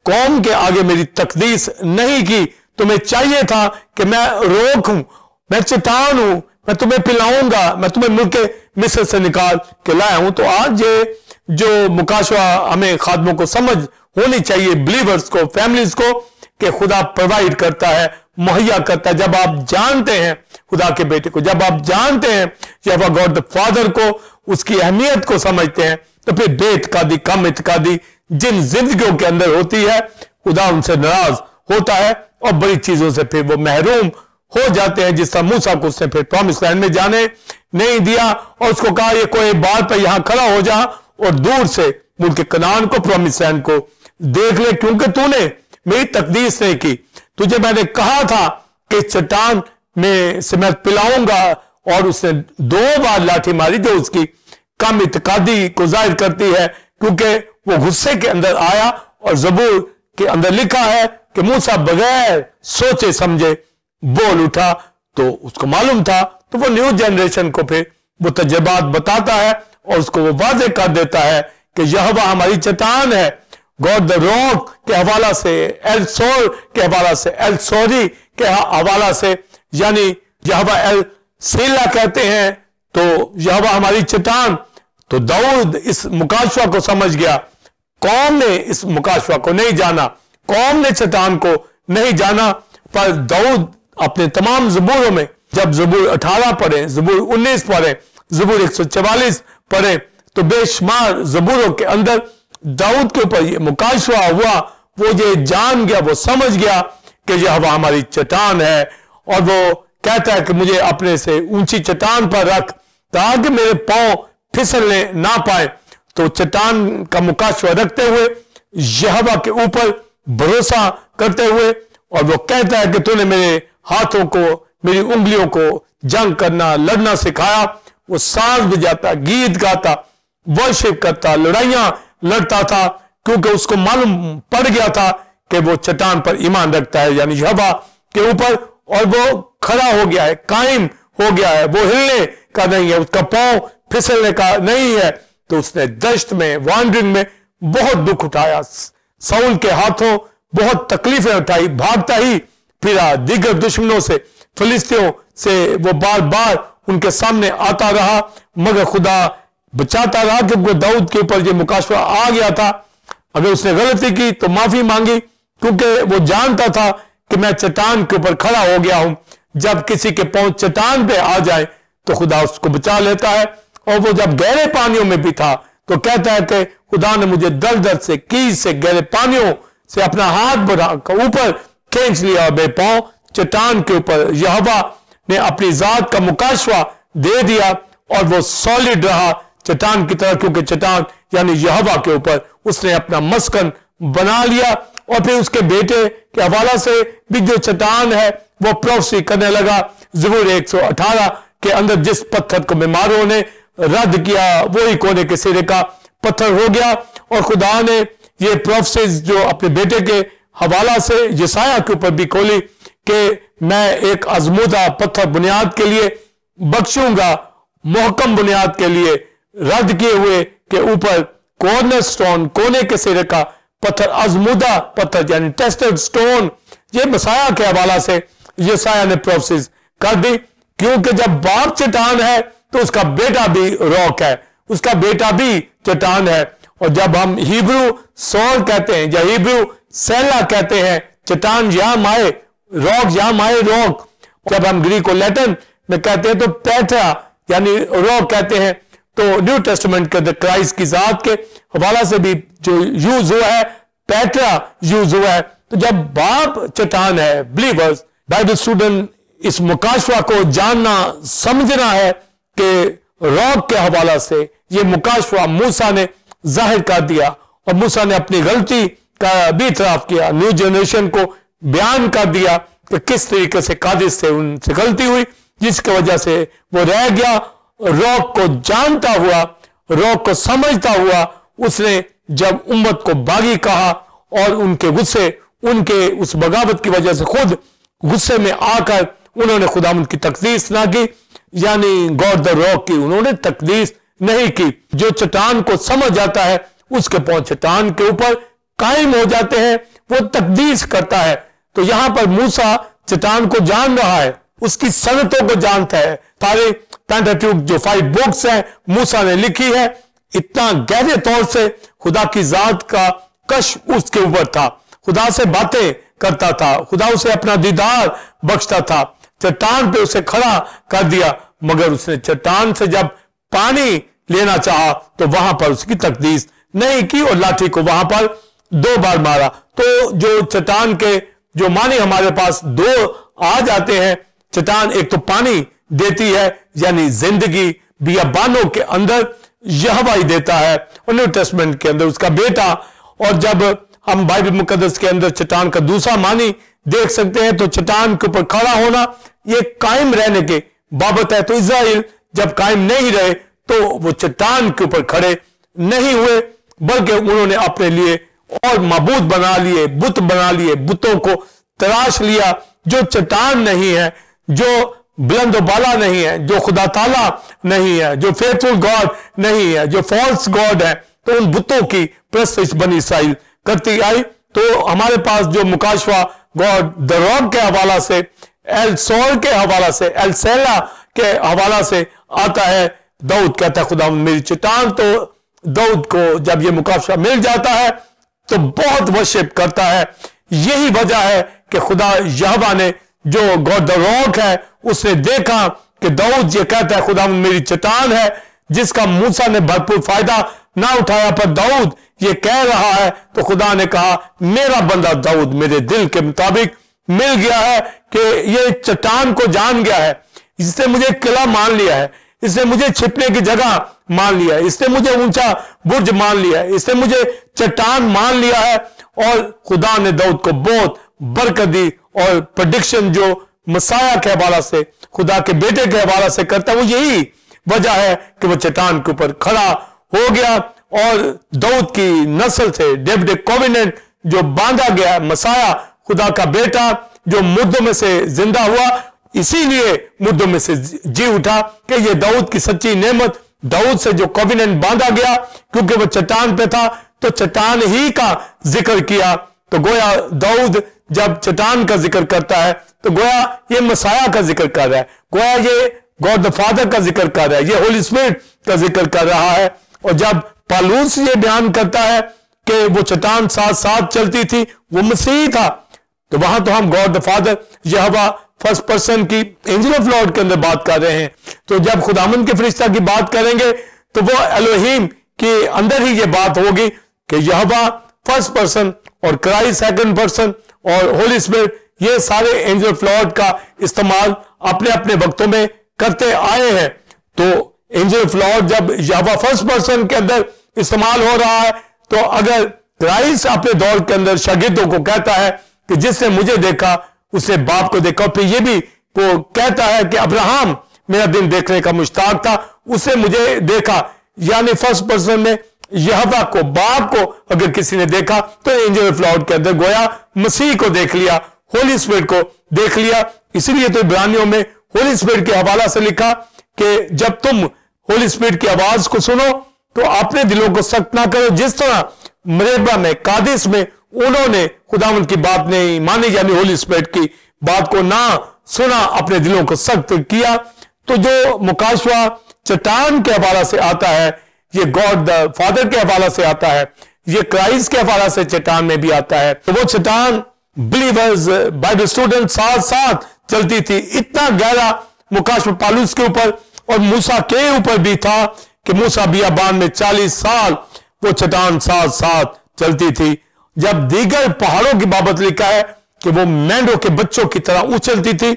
कौम के आगे मेरी तकदीस नहीं की, तुम्हें चाहिए था कि मैं रोक हूं, मैं चट्टान हूं, मैं तुम्हें पिलाऊंगा, मैं तुम्हें मुल्क मिस्र से निकाल के लाया हूं। तो आज ये जो मुकाशवा हमें खादमों को समझ होनी चाहिए, बिलीवर्स को, फैमिलीज को, कि खुदा प्रोवाइड करता है, मुहैया करता है। जब आप जानते हैं खुदा के बेटे को, जब आप जानते हैं यहोवा गॉड द फादर को, उसकी अहमियत को समझते हैं, तो फिर बेइत्कादी, कम इत्कादी जिन जिंदगियों के अंदर होती है, खुदा उनसे नाराज होता है और बड़ी चीजों से फिर वो महरूम हो जाते हैं। जिस तरह मूसा को उसने फिर प्रॉमिस लैंड में जाने नहीं दिया और उसको कहा ये कोई बात पर यहां खड़ा हो जा और दूर से मुल्क कनान को, प्रॉमिस लैंड को देख ले, क्योंकि तूने मेरी तकदीस नहीं की। तुझे मैंने कहा था कि चट्टान में से मैं पिलाऊंगा, और उसने 2 बार लाठी मारी, जो उसकी कम इत्कादी को जाहिर करती है, क्योंकि वो गुस्से के अंदर आया। और जबूर के अंदर लिखा है कि मूसा बगैर सोचे समझे बोल उठा, तो उसको मालूम था, तो वो न्यू जनरेशन को फिर वो तजर्बात बताता है और उसको वो वाजे कर देता है कि यहोवा हमारी चट्टान है। गॉड द रॉक के हवाला से, एल सोर के हवाला से, एल सोरी के हवाला से, यानी यहोवा एल सीला कहते हैं, तो यहोवा हमारी चट्टान। तो दाऊद इस मुकाशवा को समझ गया। कौम ने इस मुकाशवा को नहीं जाना, कौम ने चट्टान को नहीं जाना, पर दाऊद अपने तमाम ज़बूरों में, जब ज़बूर 18 पढ़े, ज़बूर 19 पढ़े, ज़बूर 144 पढ़े, तो बेशुमार ज़बूरों के अंदर दाऊद के ऊपर ये मुकाशवा हुआ। वो ये जान गया, वो समझ गया कि यहोवा हमारी चट्टान है, और वो कहता है कि मुझे अपने से ऊंची चट्टान पर रख, ताकि मेरे पांव फिसलने ना पाए। तो चट्टान का मुकाशवा रखते हुए, यहोवा के ऊपर भरोसा करते हुए, और वो कहता है कि तूने मेरे हाथों को, मेरी उंगलियों को जंग करना, लड़ना सिखाया। वो सांस बजाता, गीत गाता, वर्शिप करता, लड़ाइयां लड़ता था, क्योंकि उसको मालूम पड़ गया था कि वो चट्टान पर ईमान रखता है, यानी यहोवा के ऊपर, और वो खड़ा हो गया है, कायम हो गया है, वो हिलने का नहीं है, उसका पांव फिसलने का नहीं है। तो उसने दश्त में, वांडरिंग में बहुत दुख उठाया, साउल के हाथों बहुत तकलीफें उठाई, भागता ही फिरा, दीगर दुश्मनों से, फिलिस्तियों से वो बार बार उनके सामने आता रहा, मगर खुदा बचाता रहा, क्योंकि दाऊद के ऊपर ये मुकाशवा आ गया था। अगर उसने गलती की तो माफी मांगी, क्योंकि वो जानता था कि मैं चट्टान के ऊपर खड़ा हो गया हूं। जब किसी के पांव चट्टान पे आ जाए तो खुदा उसको बचा लेता है। और वो जब गहरे पानियों में भी था, तो कहता है कि खुदा ने मुझे दर दर से, कीज से, गहरे पानियों से अपना हाथ बढ़ाकर ऊपर खींच लिया, और बेपांव चट्टान के ऊपर यहोवा ने अपनी जात का मुकाशवा दे दिया, और वो सॉलिड रहा चट्टान की तरह, क्योंकि चट्टान यानी यहोवा के ऊपर उसने अपना मस्कन बना लिया। और फिर उसके बेटे के हवाला से भी जो चट्टान है वो प्रोफेसी करने लगा। ज़बूर 118 के अंदर जिस पत्थर को बीमारों ने रद्द किया, वही कोने के सिरे का पत्थर हो गया। और खुदा ने ये प्रोफेसीज जो अपने बेटे के हवाला से यशायाह के ऊपर भी खोली कि मैं एक आजमूदा पत्थर बुनियाद के लिए बख्शूंगा, मोहकम बुनियाद के लिए रद्द किए हुए के ऊपर कॉर्नर स्टोन, कोने के सिरे का पत्थर, आजमूदा पत्थर यानी टेस्टेड स्टोन, ये मसाया के हवाला से यशायाह ने प्रोफेसीज कर दी। क्योंकि जब बाप चट्टान है तो उसका बेटा भी रॉक है, उसका बेटा भी चट्टान है। और जब हम हिब्रू सौर कहते हैं या हिब्रू सेला कहते हैं, चट्टान याम आए, रॉक याम आए, रॉक। जब हम ग्रीक और लैटिन में कहते हैं तो पेट्रा यानी रॉक कहते हैं। तो न्यू टेस्टामेंट के अंदर क्राइस्ट की जात के हवाला से भी जो यूज हुआ है, पेट्रा यूज हुआ है। तो जब बाप चट्टान है, बिलीवर्स, बाइबल स्टूडेंट, इस मुकाशवा को जानना समझना है कि रॉक के हवाला से ये मुकाशवा मूसा ने जाहिर कर दिया, और मूसा ने अपनी गलती का भी इतराफ किया, न्यू जनरेशन को बयान कर दिया कि किस तरीके से कादिश से उनसे गलती हुई, जिसकी वजह से वो रह गया। रॉक को जानता हुआ, रॉक को समझता हुआ, उसने जब उम्मत को बागी कहा और उनके गुस्से, उनके उस बगावत की वजह से खुद गुस्से में आकर उन्होंने खुदावंद की तकदीस ना की, यानी गॉड द रॉक की उन्होंने तकदीस नहीं की। जो चट्टान को समझ जाता है उसके पांव चट्टान के ऊपर कायम हो जाते हैं, वो तकदीस करता है। तो यहां पर मूसा चट्टान को जान रहा है, उसकी सनतों को जानता है। सारे पेंटाट्यूक जो 5 बुक्स हैं मूसा ने लिखी है, इतना गहरे तौर से खुदा की जात का कश्फ उसके ऊपर था, खुदा से बातें करता था, खुदा उसे अपना दीदार बख्शता था। चट्टान पे उसे खड़ा कर दिया, मगर उसने चट्टान से जब पानी लेना चाहा तो वहां पर उसकी तकदीस नहीं की और लाठी को वहां पर 2 बार मारा। तो जो चट्टान के जो मानी हमारे पास 2 आ जाते हैं। चट्टान एक तो पानी देती है, यानी जिंदगी बियाबानों के अंदर यहोवा ही देता है, और न्यू टेस्टमेंट के अंदर उसका बेटा। और जब हम बाइबल मुकद्दस के अंदर चट्टान का दूसरा मानी देख सकते हैं। तो चट्टान के ऊपर खड़ा होना ये कायम रहने के बाबत है। तो इज़राइल जब कायम नहीं रहे तो वो चट्टान के ऊपर खड़े नहीं हुए, बल्कि उन्होंने अपने लिए और माबूद बना लिए, बुत बना लिए, बुतों को तराश लिया जो चट्टान नहीं है, जो बुलंद बाला नहीं है, जो खुदा ताला नहीं है, जो फेथफुल गॉड नहीं है, जो फॉल्स गॉड है। तो उन बुतों की परस्तिश बनी इस्राइल करती आई। तो हमारे पास जो मुकाशवा गॉड द रॉक के हवाला से, एल सोर के हवाला से, एल सेला के हवाला से आता है। दाऊद कहता है खुदा मेरी चट्टान। तो दाऊद को जब ये मुकाशवा मिल जाता है तो बहुत वर्शिप करता है। यही वजह है कि खुदा यहोवा ने जो गॉड द रॉक है उसने देखा कि दाऊद ये कहता है खुदा मेरी चट्टान है, जिसका मूसा ने भरपूर फायदा ना उठाया, पर दाऊद ये कह रहा है। तो खुदा ने कहा मेरा बंदा दाऊद मेरे दिल के मुताबिक मिल गया है कि ये चट्टान को जान गया है, इसने मुझे किला मान लिया है, इसने मुझे छिपने की जगह मान लिया है, इसने मुझे ऊंचा बुर्ज मान लिया है, इसने मुझे चट्टान मान लिया है। और खुदा ने दाऊद को बहुत बरकत दी। और प्रेडिक्शन जो मसाया के हवाला से, खुदा के बेटे के हवाला से करता है, वो यही वजह है कि वो चट्टान के ऊपर खड़ा हो गया। और दाऊद की नस्ल से डेविड कोवेनेंट जो बांधा गया, मसाया खुदा का बेटा जो मुर्दों में से जिंदा हुआ, इसीलिए मुर्दों में से जी उठा कि ये दाऊद की सच्ची नेमत, दाऊद से जो कोवेनेंट बांधा गया, क्योंकि वो चट्टान पे था तो चट्टान ही का जिक्र किया। तो गोया दाऊद जब चट्टान का जिक्र करता है तो गोया ये मसाया का जिक्र कर रहा है, गोया ये गॉड द फादर का जिक्र कर रहा है, ये होली स्पिरिट का जिक्र कर रहा है। और जब पालूस ये बयान करता है कि वो चट्टान साथ साथ चलती थी, वो मसीह था, तो वहां तो हम God the father Jehovah first person की एंजल ऑफ लॉर्ड के अंदर बात कर रहे हैं। तो जब खुदावंद के फरिश्ता की बात करेंगे तो वो एलोहीम के अंदर ही ये बात होगी कि यहोवा फर्स्ट पर्सन और क्राइस्ट सेकंड पर्सन और होली स्पिरिट, ये सारे एंजल ऑफ लॉर्ड का इस्तेमाल अपने अपने वक्तों में करते आए हैं। तो एंजल ऑफ लॉर्ड जब यहोवा फर्स्ट पर्सन के अंदर इस्तेमाल हो रहा है, तो अगर क्राइस्ट अपने दौर के अंदर शागिर्दों को कहता है कि जिसने मुझे देखा उसने बाप को देखा, फिर ये भी वो कहता है कि अब्राहम मेरा दिन देखने का मुश्ताक था, उसने मुझे देखा, यानी फर्स्ट पर्सन में यहोवा को, बाप को अगर किसी ने देखा तो एंजल ऑफ लॉर्ड के अंदर गोया मसीह को देख लिया, होली स्पिरिट को देख लिया। इसीलिए तो इब्रानियों में होली स्पिरिट के हवाला से लिखा कि जब तुम होली स्पिरिट की आवाज को सुनो तो अपने दिलों को सख्त ना करो, जिस तरह मरेबा में, कादिस में उन्होंने खुदावंद की बात नहीं मानी, यानी होली स्पिरिट की बात को ना सुना, अपने दिलों को सख्त किया। तो जो मुकाशवा चट्टान के हवाला से आता है, ये गॉड द फादर के हवाला से आता है, ये क्राइस्ट के हवाला से चट्टान में भी आता है। तो वो चट्टान बिलीवर्स, बाइबल स्टूडेंट साथ साथ चलती थी। इतना गहरा मुकाशवा पालूस के ऊपर और मूसा के ऊपर भी था कि मूसा बियाबान में 40 साल वो चट्टान साथ साथ चलती थी। जब दीगर पहाड़ों की बाबत लिखा है कि वो मेंढों के बच्चों की तरह उछलती थी,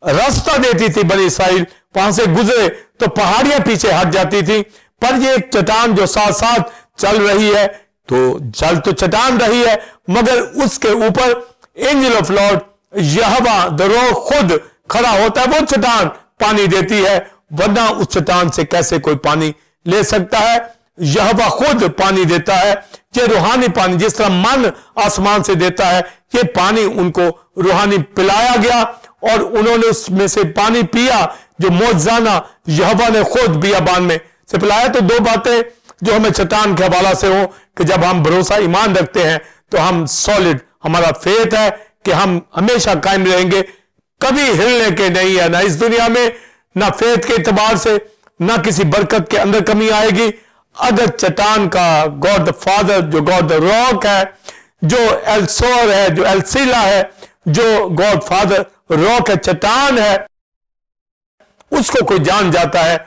रास्ता देती थी बनी इस्राइल, वहां से गुजरे तो पहाड़ियां पीछे हट जाती थी। पर ये एक चट्टान जो साथ साथ चल रही है, तो चल तो चट्टान रही है, मगर उसके ऊपर angel of Lord Jehovah the rock खुद खड़ा होता है। वो चट्टान पानी देती है, वरना उस चट्टान से कैसे कोई पानी ले सकता है। यहोवा खुद पानी देता है, ये रूहानी पानी, जिस तरह मन आसमान से देता है, ये पानी उनको रूहानी पिलाया गया और उन्होंने उसमें से पानी पिया जो मौजजाना यहोवा ने खुद बियाबान में से पिलाया। तो दो बातें जो हमें चट्टान के हवाला से हो कि जब हम भरोसा ईमान रखते हैं तो हम सॉलिड, हमारा फेथ है कि हम हमेशा कायम रहेंगे, कभी हिलने के नहीं है, ना इस दुनिया में, ना फेथ के एतबार से, ना किसी बरकत के अंदर कमी आएगी। अगर चट्टान का गॉड द फादर, जो गॉड द रॉक है, जो एल सोर है, जो एल सीला है, जो गॉड फादर रॉक है, चट्टान है, उसको कोई जान जाता है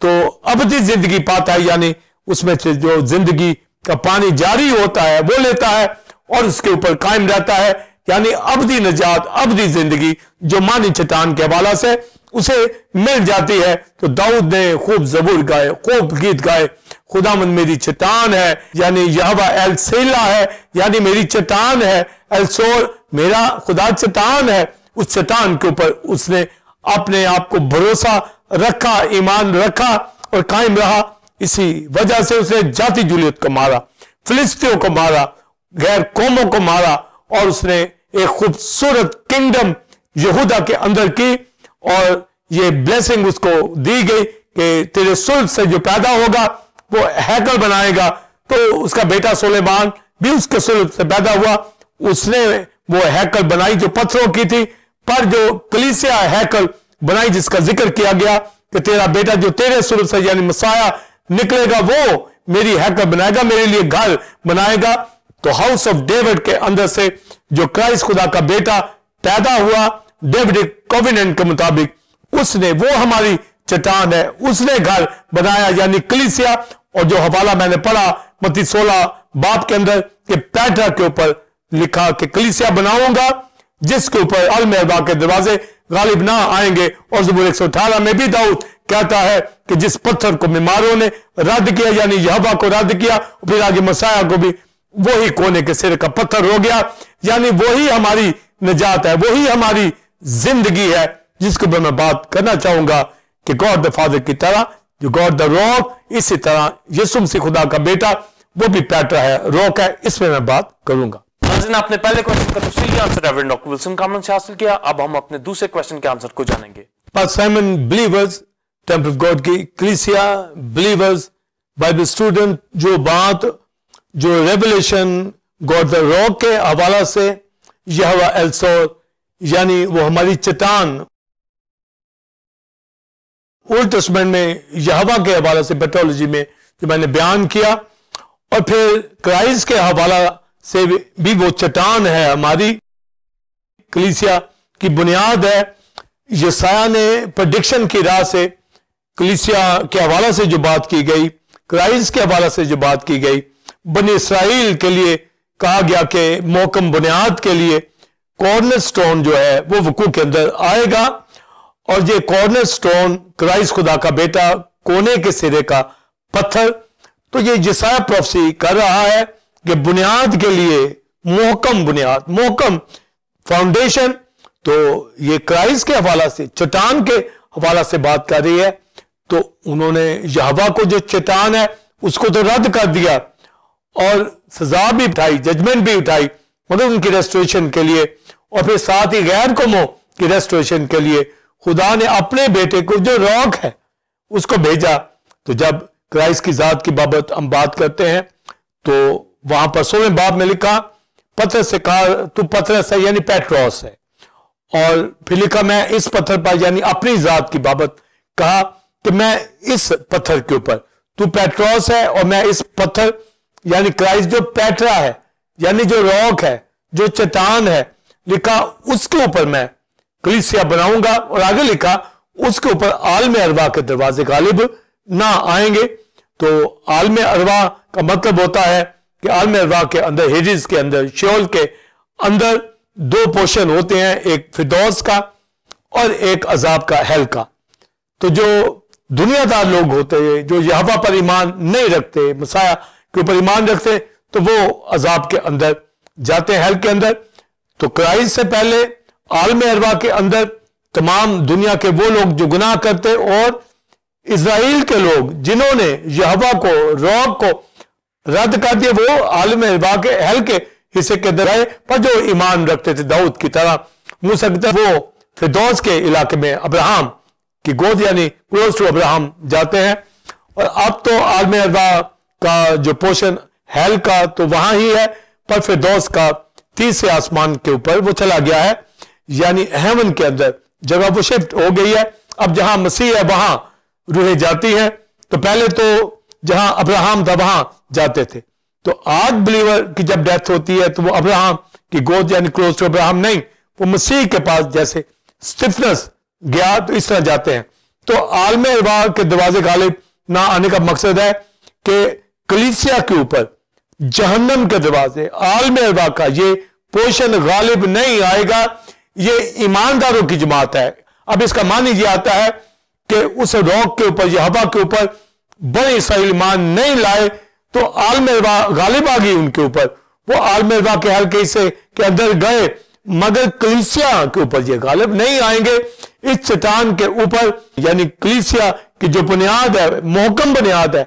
तो अबदी जिंदगी पाता है, यानी उसमें से जो जिंदगी का पानी जारी होता है वो लेता है और उसके ऊपर कायम रहता है, यानी अबदी निजात, अबदी जिंदगी जो मानी चट्टान के हवाला से उसे मिल जाती है। तो दाऊद ने खूब जबूर गाए, खूब गीत गाए, खुदावंद मेरी चट्टान है, यानी यहोवा एल सेला है, यानी मेरी चट्टान है, एल सोर मेरा खुदा चट्टान है, उस चट्टान के ऊपर उसने अपने आप को भरोसा रखा, ईमान रखा और कायम रहा। इसी वजह से उसने जाति जूलियत को मारा, फिलिस्तियों को मारा, गैर कौमों को मारा और उसने एक खूबसूरत किंगडम यहूदा के अंदर की और ये ब्लेसिंग उसको दी गई कि तेरे सुल्ब से जो पैदा होगा वो हैकल बनाएगा। तो उसका बेटा सुलेमान भी उसके सुल्ब से पैदा हुआ, उसने वो हैकल बनाई जो पत्थरों की थी। पर जो कलीसिया हैकल बनाई जिसका जिक्र किया गया कि तेरा बेटा जो तेरे सुल्ब से यानी मसाया निकलेगा वो मेरी हैकल बनाएगा, मेरे लिए घर बनाएगा। तो हाउस ऑफ डेविड के अंदर से जो क्राइस्ट खुदा का बेटा पैदा हुआ डेविडिक कोवेनेंट के मुताबिक, उसने वो हमारी चट्टान है, उसने घर बनाया यानी कलीसिया। और जो हवाला मैंने पढ़ा मत्ती 16 बाब के अंदर कि पैटरा के ऊपर लिखा कि कलीसिया बनाऊंगा जिसके ऊपर अल-मेहबा के दरवाजे गालिब ना आएंगे। और ज़बूर 118 में भी दाऊद कहता है कि जिस पत्थर को बीमारों ने रद्द किया यानी यहोवा को रद्द किया, फिर आगे मसाया को भी वही कोने के सिर का पत्थर हो गया। यानी वही हमारी निजात है, वही हमारी जिंदगी है, जिसके ऊपर मैं बात करना चाहूंगा कि गॉड द फादर की तरह जो गॉड द रॉक, इसी तरह यीशु मसीह खुदा का बेटा वो भी पैटरा है, रॉक है। इसमें मैं बात करूंगा। आपने पहले क्वेश्चन का तफसीली answer reverend doctor Wilson Kamran से हासिल किया। अब हम अपने दूसरे क्वेश्चन के आंसर को जानेंगे। Simon believers, temple of God की कलीसिया, बिलीवर्स, बाइबल स्टूडेंट, जो बात जो रेवलेशन गॉड द रॉक के हवाला से यहोवा एल-सोर यानी वो हमारी चट्टान, ओल्ड टेस्टामेंट में यहोवा के हवाला से पेट्रोलॉजी में जो मैंने बयान किया, और फिर क्राइस्ट के हवाला से भी वो चट्टान है हमारी कलीसिया की बुनियाद है। यशायाह ने प्रेडिक्शन की राह से कलीसिया के हवाला से जो बात की गई, क्राइस्ट के हवाला से जो बात की गई, बनी इसराइल के लिए कहा गया कि मोहकम बुनियाद के लिए कॉर्नर स्टोन जो है वो वकू के अंदर आएगा। और ये कॉर्नर स्टोन क्राइस्ट खुदा का बेटा, कोने के सिरे का पत्थर। तो ये यशायाह प्रोफेसी कर रहा है कि बुनियाद के लिए मोहकम बुनियाद, मोहकम फाउंडेशन, तो ये क्राइस्ट के हवाला से चट्टान के हवाला से बात कर रही है। तो उन्होंने यहोवा को जो चट्टान है उसको तो रद्द कर दिया और सजा भी उठाई, जजमेंट भी उठाई, मतलब उनकी रेस्टोरेशन के लिए। और फिर साथ ही गैर कौमों की रेस्टोरेशन के लिए खुदा ने अपने बेटे को जो रॉक है उसको भेजा। तो जब क्राइस्ट की जात की बाबत हम बात करते हैं तो वहां पर 16वें बाब में लिखा, पत्थर से कहा तू पतरस है यानी पेट्रोस है, और फिर लिखा मैं इस पत्थर पर यानी अपनी जात की बाबत कहा कि मैं इस पत्थर के ऊपर, तू पेट्रोस है और मैं इस पत्थर यानी क्राइस्ट जो पैटरा है यानी जो रॉक है, जो चट्टान है, लिखा उसके ऊपर मैं कलीसिया बनाऊंगा। और आगे लिखा उसके ऊपर आलम अरवा के दरवाजे गालिब ना आएंगे। तो आलम अरवा का मतलब होता है कि आलम अरवा के अंदर, हेजिस के अंदर, शेओल के अंदर दो पोर्शन होते हैं, एक फिरदौस का और एक अजाब का, हेल का। तो जो दुनियादार लोग होते हैं जो यहोवा पर ईमान नहीं रखते, मसाया के ऊपर ईमान रखते, तो वो अजाब के अंदर जाते हैं, हेल के अंदर। तो क्राइस्ट से पहले आलम अरवा के अंदर तमाम दुनिया के वो लोग जो गुनाह करते और इजराइल के लोग जिन्होंने यहोवा को, रॉक को रद्द कर दिया, वो आलम अरवा के हेल के हिस्से के अंदर आए। पर जो ईमान रखते थे दाऊद की तरह, मुंह सकता वो फिरदौस के इलाके में अब्राहम की गोद यानी क्लोज टू अब्राहम जाते हैं। और अब तो आलम अरवा का जो पोर्शन हेल का तो वहां ही है, पर फिरदौस का तीसरे आसमान के ऊपर वो चला गया है, यानी हेवन के अंदर जगह वो शिफ्ट हो गई है। अब जहां मसीह है वहां रूहें जाती हैं। तो पहले तो जहां अब्राहम था वहां जाते थे। तो आज बिलीवर की जब डेथ होती है तो वो अब्राहम की गोद यानी क्लोज टू अब्राहम नहीं, वो मसीह के पास जैसे स्टिफनेस गया तो इस तरह जाते हैं। तो आलम अरवा के दरवाजे गालिब ना आने का मकसद है कि कलीसिया के ऊपर जहन्नम के दरवाजे, आलम अरवा का ये पोर्शन गालिब नहीं आएगा। ये ईमानदारों की जमात है। अब इसका मान ये आता है कि उस रॉक के ऊपर, यहोवा के ऊपर बड़े इसराइल ईमान नहीं लाए तो आलम अरवा गालिब आ गई उनके ऊपर। वो आलम अरवा के हल्के हिस्से के अंदर गए, मगर कलीसिया के ऊपर ये गालिब नहीं आएंगे। इस चट्टान के ऊपर यानी कलीसिया की जो बुनियाद है, मोहकम बुनियाद है,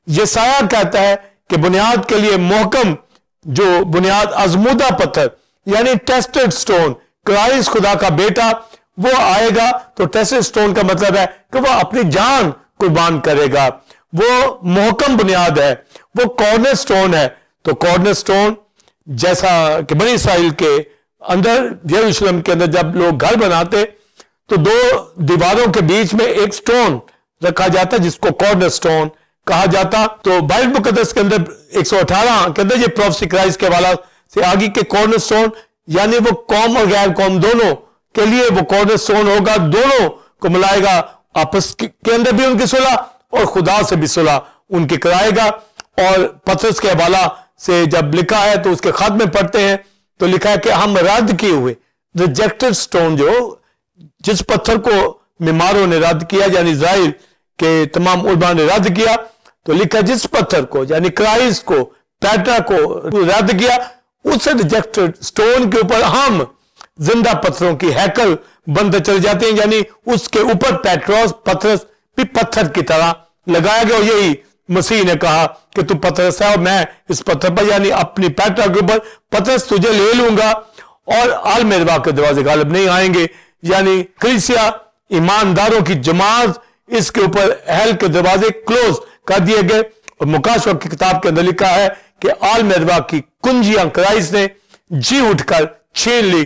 यशायाह कहता है कि बुनियाद के लिए मोहकम जो बुनियाद आजमूदा पत्थर यानी टेस्टेड स्टोन क्राइस्ट खुदा का बेटा वो आएगा। तो टेस्टेड स्टोन का मतलब है कि वो अपनी जान कुर्बान करेगा, वो मोहकम बुनियाद है, वो कॉर्नर स्टोन है। तो कॉर्नर स्टोन जैसा कि बनी इस्राइल के अंदर यरूशलेम के अंदर जब लोग घर बनाते तो दो दीवारों के बीच में एक स्टोन रखा जाता जिसको कॉर्नर स्टोन कहा जाता। तो बाइबल मुकद्दस के अंदर 118 के अंदर ये प्रोफेसी क्राइस्ट के हवाला से आगे के कॉर्नर स्टोन यानी वो कौम और गैर कौम दोनों के लिए वो कॉर्नर स्टोन होगा, दोनों को मिलाएगा, आपस के अंदर भी उनकी सुलह और खुदा से भी सुलह उनकी कराएगा। और पतरस के हवाला से जब लिखा है तो उसके खत में पढ़ते हैं तो लिखा है कि हम रद्द किए हुए रिजेक्टेड स्टोन, जो जिस पत्थर को मिमारों ने रद्द किया यानी इज़राइल के तमाम उलमा ने रद्द किया, तो लिखा जिस पत्थर को यानी क्राइस्ट को पैट्रा को रद्द किया उस रिजेक्टेड स्टोन के ऊपर हम जिंदा पत्थरों की हैकल बनते चले जाते हैं, यानी उसके ऊपर पेट्रोस पतरस भी पत्थर की तरह लगाया गया। और यही मसीह ने कहा कि तू पतरस है और मैं इस पत्थर पर यानी अपनी पैट्रा के ऊपर पतरस तुझे ले लूंगा और आल मेरवा के दरवाजे गालिब नहीं आएंगे। यानी कलीसिया ईमानदारों की जमात, इसके ऊपर अहल के दरवाजे क्लोज कर दिए गए। और मुकाशवा की किताब के अंदर लिखा है कि आल मेरवा की कुंजियां क्राइस्ट ने जी उठकर छीन ली।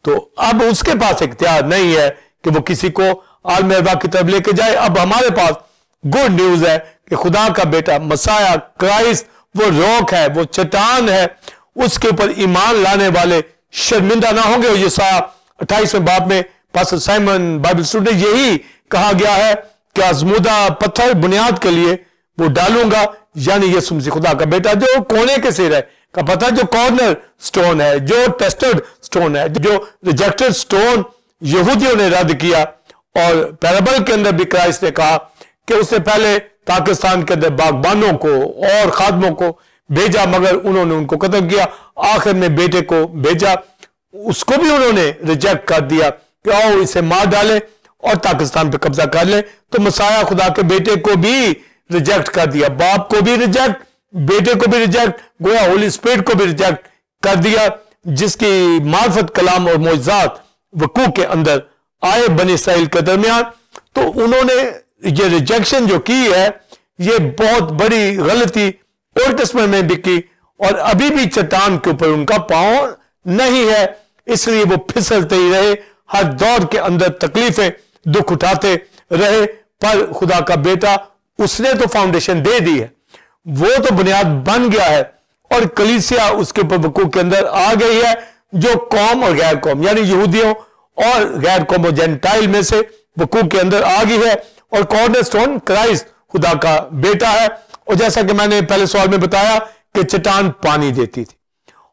तो अब उसके पास इख्तियार नहीं है कि वो किसी को आल मेरवा की तरफ लेके जाए। अब हमारे पास गुड न्यूज है कि खुदा का बेटा मसाया क्राइस्ट वो रॉक है, वो चट्टान है, उसके ऊपर ईमान लाने वाले शर्मिंदा ना होंगे। और यशायाह 28वें बाब में पास्टर साइमन बाइबल स्टूडेंट यही कहा गया है कि आजमूदा पत्थर बुनियाद के लिए वो डालूंगा, यानी यीशु मसीह खुदा का बेटा जो कोने के सिर है का पता, जो कॉर्नर स्टोन है, जो टेस्टेड स्टोन है, जो रिजेक्टेड स्टोन यहूदियों ने रद्द किया। और पैराबल के अंदर भी क्राइस्ट ने कहा कि उससे पहले पाकिस्तान के अंदर बागबानों को और खादमों को भेजा मगर उन्होंने उनको खत्म किया, आखिर में बेटे को भेजा, उसको भी उन्होंने रिजेक्ट कर दिया कि आओ इसे मार डाले और पाकिस्तान पे कब्जा कर ले। तो मसाया खुदा के बेटे को भी रिजेक्ट कर दिया, बाप को भी रिजेक्ट, बेटे को भी रिजेक्ट, गोया होली स्पिरिट को भी रिजेक्ट कर दिया, जिसकी मार्फत कलाम और मौजज़ात वकू के अंदर आए बनी इस्राइल के दरमियान। तो उन्होंने ये रिजेक्शन जो की है ये बहुत बड़ी गलती ओल्ड टेस्टमेंट में भी की और अभी भी चट्टान के ऊपर उनका पांव नहीं है, इसलिए वो फिसलते ही रहे, हर दौर के अंदर तकलीफें दुख उठाते रहे। पर खुदा का बेटा उसने तो फाउंडेशन दे दी है, वो तो बुनियाद बन गया है और कलीसिया उसके ऊपर वकू के अंदर आ गई है, जो कौम और गैर कौम यानी यहूदियों और गैर कौम और जेंटाइल में से वकू के अंदर आ गई है। और कॉर्नर स्टोन क्राइस्ट खुदा का बेटा है। और जैसा कि मैंने पहले सवाल में बताया कि चट्टान पानी देती थी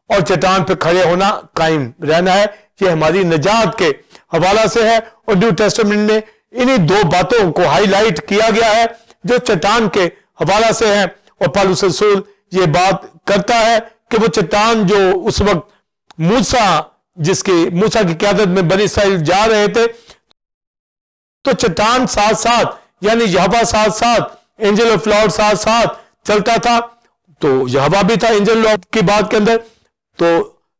और चट्टान पे खड़े होना, कायम रहना है, ये हमारी निजात के हवाला से है। और न्यू टेस्टामेंट में इन्हीं दो बातों को हाईलाइट किया गया है जो चट्टान के हवाला से है। और पौलुस रसूल ये बात करता है कि वो चट्टान जो उस वक्त मूसा की क़यादत में बनी इस्राइल जा रहे थे, तो चट्टान साथ साथ यानी यहोवा साथ साथ एंजल ऑफ लॉर्ड साथ साथ चलता था। तो यहोवा भी था एंजल लॉर्ड की बात के अंदर। तो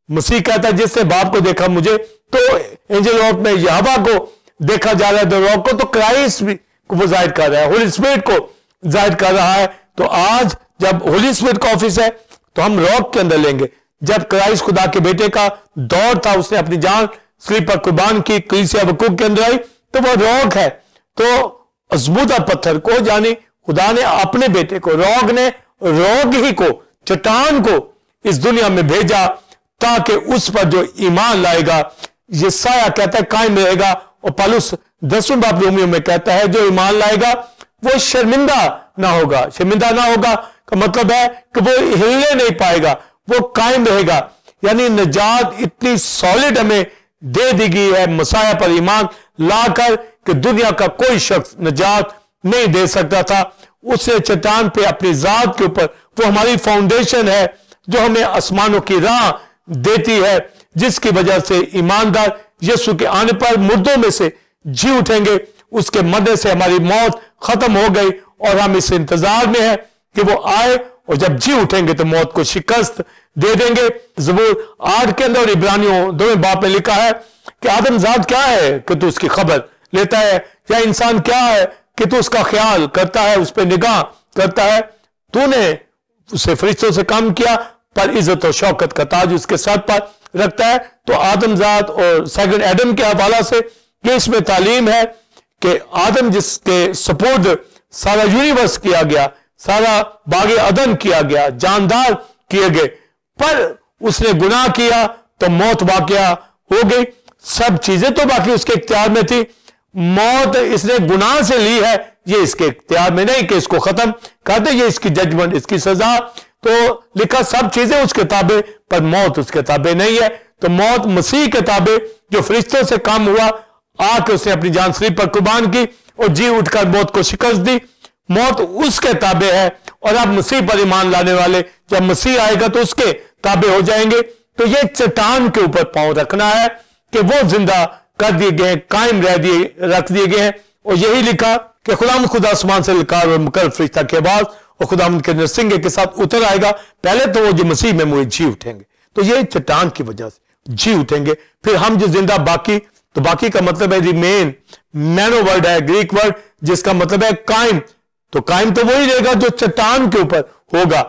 मसीह कहता है जिसने बाप को देखा मुझे, तो एंजल लॉर्ड में यहोवा को देखा जा रहा है, तो रॉक को तो क्राइस्ट भी को वो जाहिर कर रहा है, होली स्पिरिट को जाहिर कर रहा है। तो आज जब होली स्पिरिट का ऑफिस है तो हम रॉक के अंदर लेंगे। जब क्राइस्ट खुदा के बेटे का दौर था, उसने अपनी जान सलीब पर कुर्बान की, कलीसिया वकूफ के अंदर आई, तो वह रॉक है। तो अजमूदा पत्थर को यानी खुदा ने अपने बेटे को, रॉक ने रॉक ही को, चट्टान को इस दुनिया में भेजा ताकि उस पर जो ईमान लाएगा ये साया कहता है कायम रहेगा। और पौलुस 10वें बाब रोमियो में कहता है जो ईमान लाएगा वो शर्मिंदा ना होगा। शर्मिंदा ना होगा का मतलब है कि वो हिलने नहीं पाएगा, वो कायम रहेगा। यानी निजात इतनी सॉलिड हमें दे दी गई है मसाया पर ईमान लाकर कि दुनिया का कोई शख्स निजात नहीं दे सकता था। उसने चट्टान पे अपनी जात के ऊपर, वो हमारी फाउंडेशन है जो हमें आसमानों की राह देती है, जिसकी वजह से ईमानदार यीशु के आने पर मुर्दों में से जी उठेंगे। उसके मरने से हमारी मौत खत्म हो गई और हम इस इंतजार में हैं कि वो आए और जब जी उठेंगे तो मौत को शिकस्त दे देंगे। ज़बूर 8 के अंदर और इब्रानियों 2 बाब में लिखा है कि आदमजात क्या है कि तू उसकी खबर लेता है, या इंसान क्या है कि तू उसका ख्याल करता है, उस पर निगाह करता है। तूने उसे फरिश्तों से कम किया, पर इज्जत और शौकत का ताज उसके सर पर रखता है। तो आदमजात और सेकंड एडम के हवाला से ये इसमें तालीम है कि आदम जिसके सपोर्ट सारा यूनिवर्स किया गया, सारा बागे अदन किया गया, जानदार किए गए, पर उसने गुनाह किया तो मौत वाकया हो गई। सब चीजें तो बाकी उसके इख्तियार में थी, मौत इसने गुनाह से ली है, ये इसके इख्तियार में नहीं कि इसको खत्म कर दे, ये इसकी जजमेंट, इसकी सजा। तो लिखा सब चीजें उसके ताबे, पर मौत उसके ताबे नहीं है। तो मौत मसीह के ताबे, जो फरिश्तों से काम हुआ, आके उसने अपनी जान सलीब पर कुर्बान की और जी उठकर मौत को शिकस्त दी। मौत उसके ताबे है और अब मसीह पर ईमान लाने वाले जब मसीह आएगा तो उसके ताबे हो जाएंगे। तो ये चट्टान के ऊपर पांव रखना है कि वो जिंदा कर दिए गए, कायम रख दिए गए हैं। और यही लिखा कि खुदा आसमान से लकार और मुकर फरिश्ता के आवाज और खुदावंद के नरसिंगे के साथ उतर आएगा। पहले तो वो जो मसीह में मुझे जी उठेंगे, तो ये चट्टान की वजह से जी उठेंगे। फिर हम जो जिंदा बाकी, तो बाकी का मतलब है रिमेन, मैनो वर्ड है, ग्रीक वर्ड, जिसका मतलब है कायम। तो कायम तो वही रहेगा जो चट्टान के ऊपर होगा,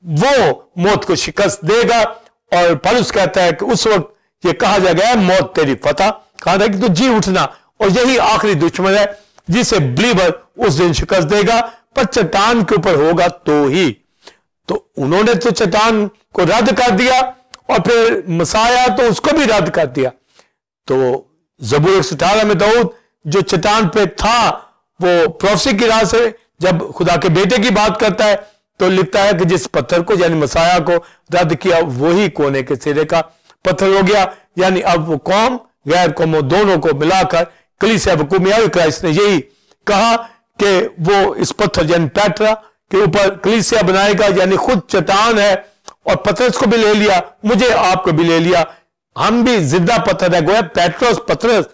वो मौत को शिकस्त देगा। और पौलुस कहता है कि उस वक्त ये कहा जाएगा मौत तेरी फतह, कहा था कि तू जी उठना। और यही आखिरी दुश्मन है जिसे बिलीवर उस दिन शिकस्त देगा, पर चट्टान के ऊपर होगा तो ही। तो उन्होंने तो चट्टान को रद्द कर दिया और फिर मसाया तो उसको भी रद्द कर दिया। तो ज़बूर 118 में दाऊद जो चट्टान पे था, वो प्रोफेसी की राह से जब खुदा के बेटे की बात करता है तो लिखता है कि जिस पत्थर को यानी मसाया को रद्द किया वही कोने के सिरे का पत्थर हो गया। यानी अब वो कौम गैर कौमों दोनों को मिलाकर कलीसिया हुकूमिया क्राइस्ट ने यही कहा कि वो इस पत्थर यानी पैट्रा के ऊपर कलीसिया बनाएगा, यानी खुद चट्टान है। और पतरस को भी ले लिया, मुझे आपको भी ले लिया, हम भी जिंदा पत्थर है, गोया पेट्रोस पतरस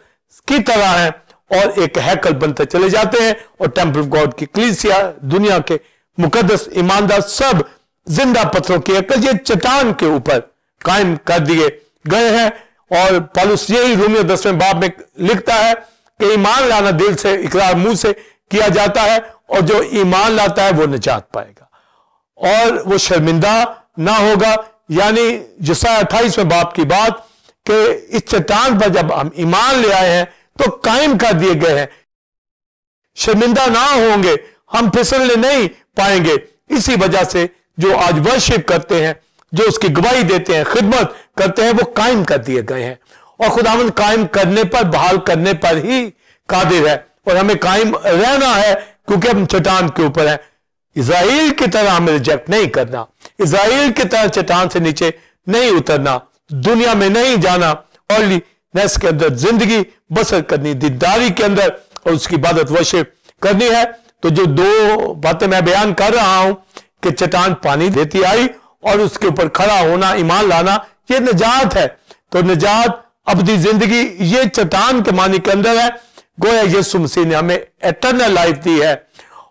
की तरह है और एक हैकल बनते चले जाते हैं। और टेम्पल ऑफ गॉड की कलीसिया, दुनिया के मुकद्दस ईमानदार सब जिंदा पत्थरों की हैकल ये चट्टान के ऊपर कायम कर दिए गए हैं। और पौलुस यही रोमियो 10वें बाब में लिखता है कि ईमान लाना दिल से, इकरार मुंह से किया जाता है और जो ईमान लाता है वो निजात पाएगा और वो शर्मिंदा ना होगा। यानी यशायाह 28वें बाब की बात कि इस चट्टान पर जब हम ईमान ले आए हैं तो कायम कर दिए गए हैं, शर्मिंदा ना होंगे, हम फिसलने नहीं पाएंगे। इसी वजह से जो आज वर्शिप करते हैं, जो उसकी गवाही देते हैं, खिदमत करते हैं, वो कायम कर दिए गए हैं। और खुदावंद कायम करने पर, बहाल करने पर ही कादिर है और हमें कायम रहना है क्योंकि हम चट्टान के ऊपर हैं। इज़राइल की तरह हमें रिजेक्ट नहीं करना, इज़राइल की तरह चट्टान से नीचे नहीं उतरना, दुनिया में नहीं जाना, ऑर्लीनेस के अंदर जिंदगी बसर करनी, दीदारी के अंदर और उसकी इबादत वर्शिप करनी है। तो जो दो बातें मैं बयान कर रहा हूं कि चट्टान पानी देती आई और उसके ऊपर खड़ा होना, ईमान लाना, ये निजात है। तो निजात, अबदी जिंदगी, ये चट्टान के मानी के अंदर है। गोया यीशु मसीह ने हमें एटर्नल लाइफ दी है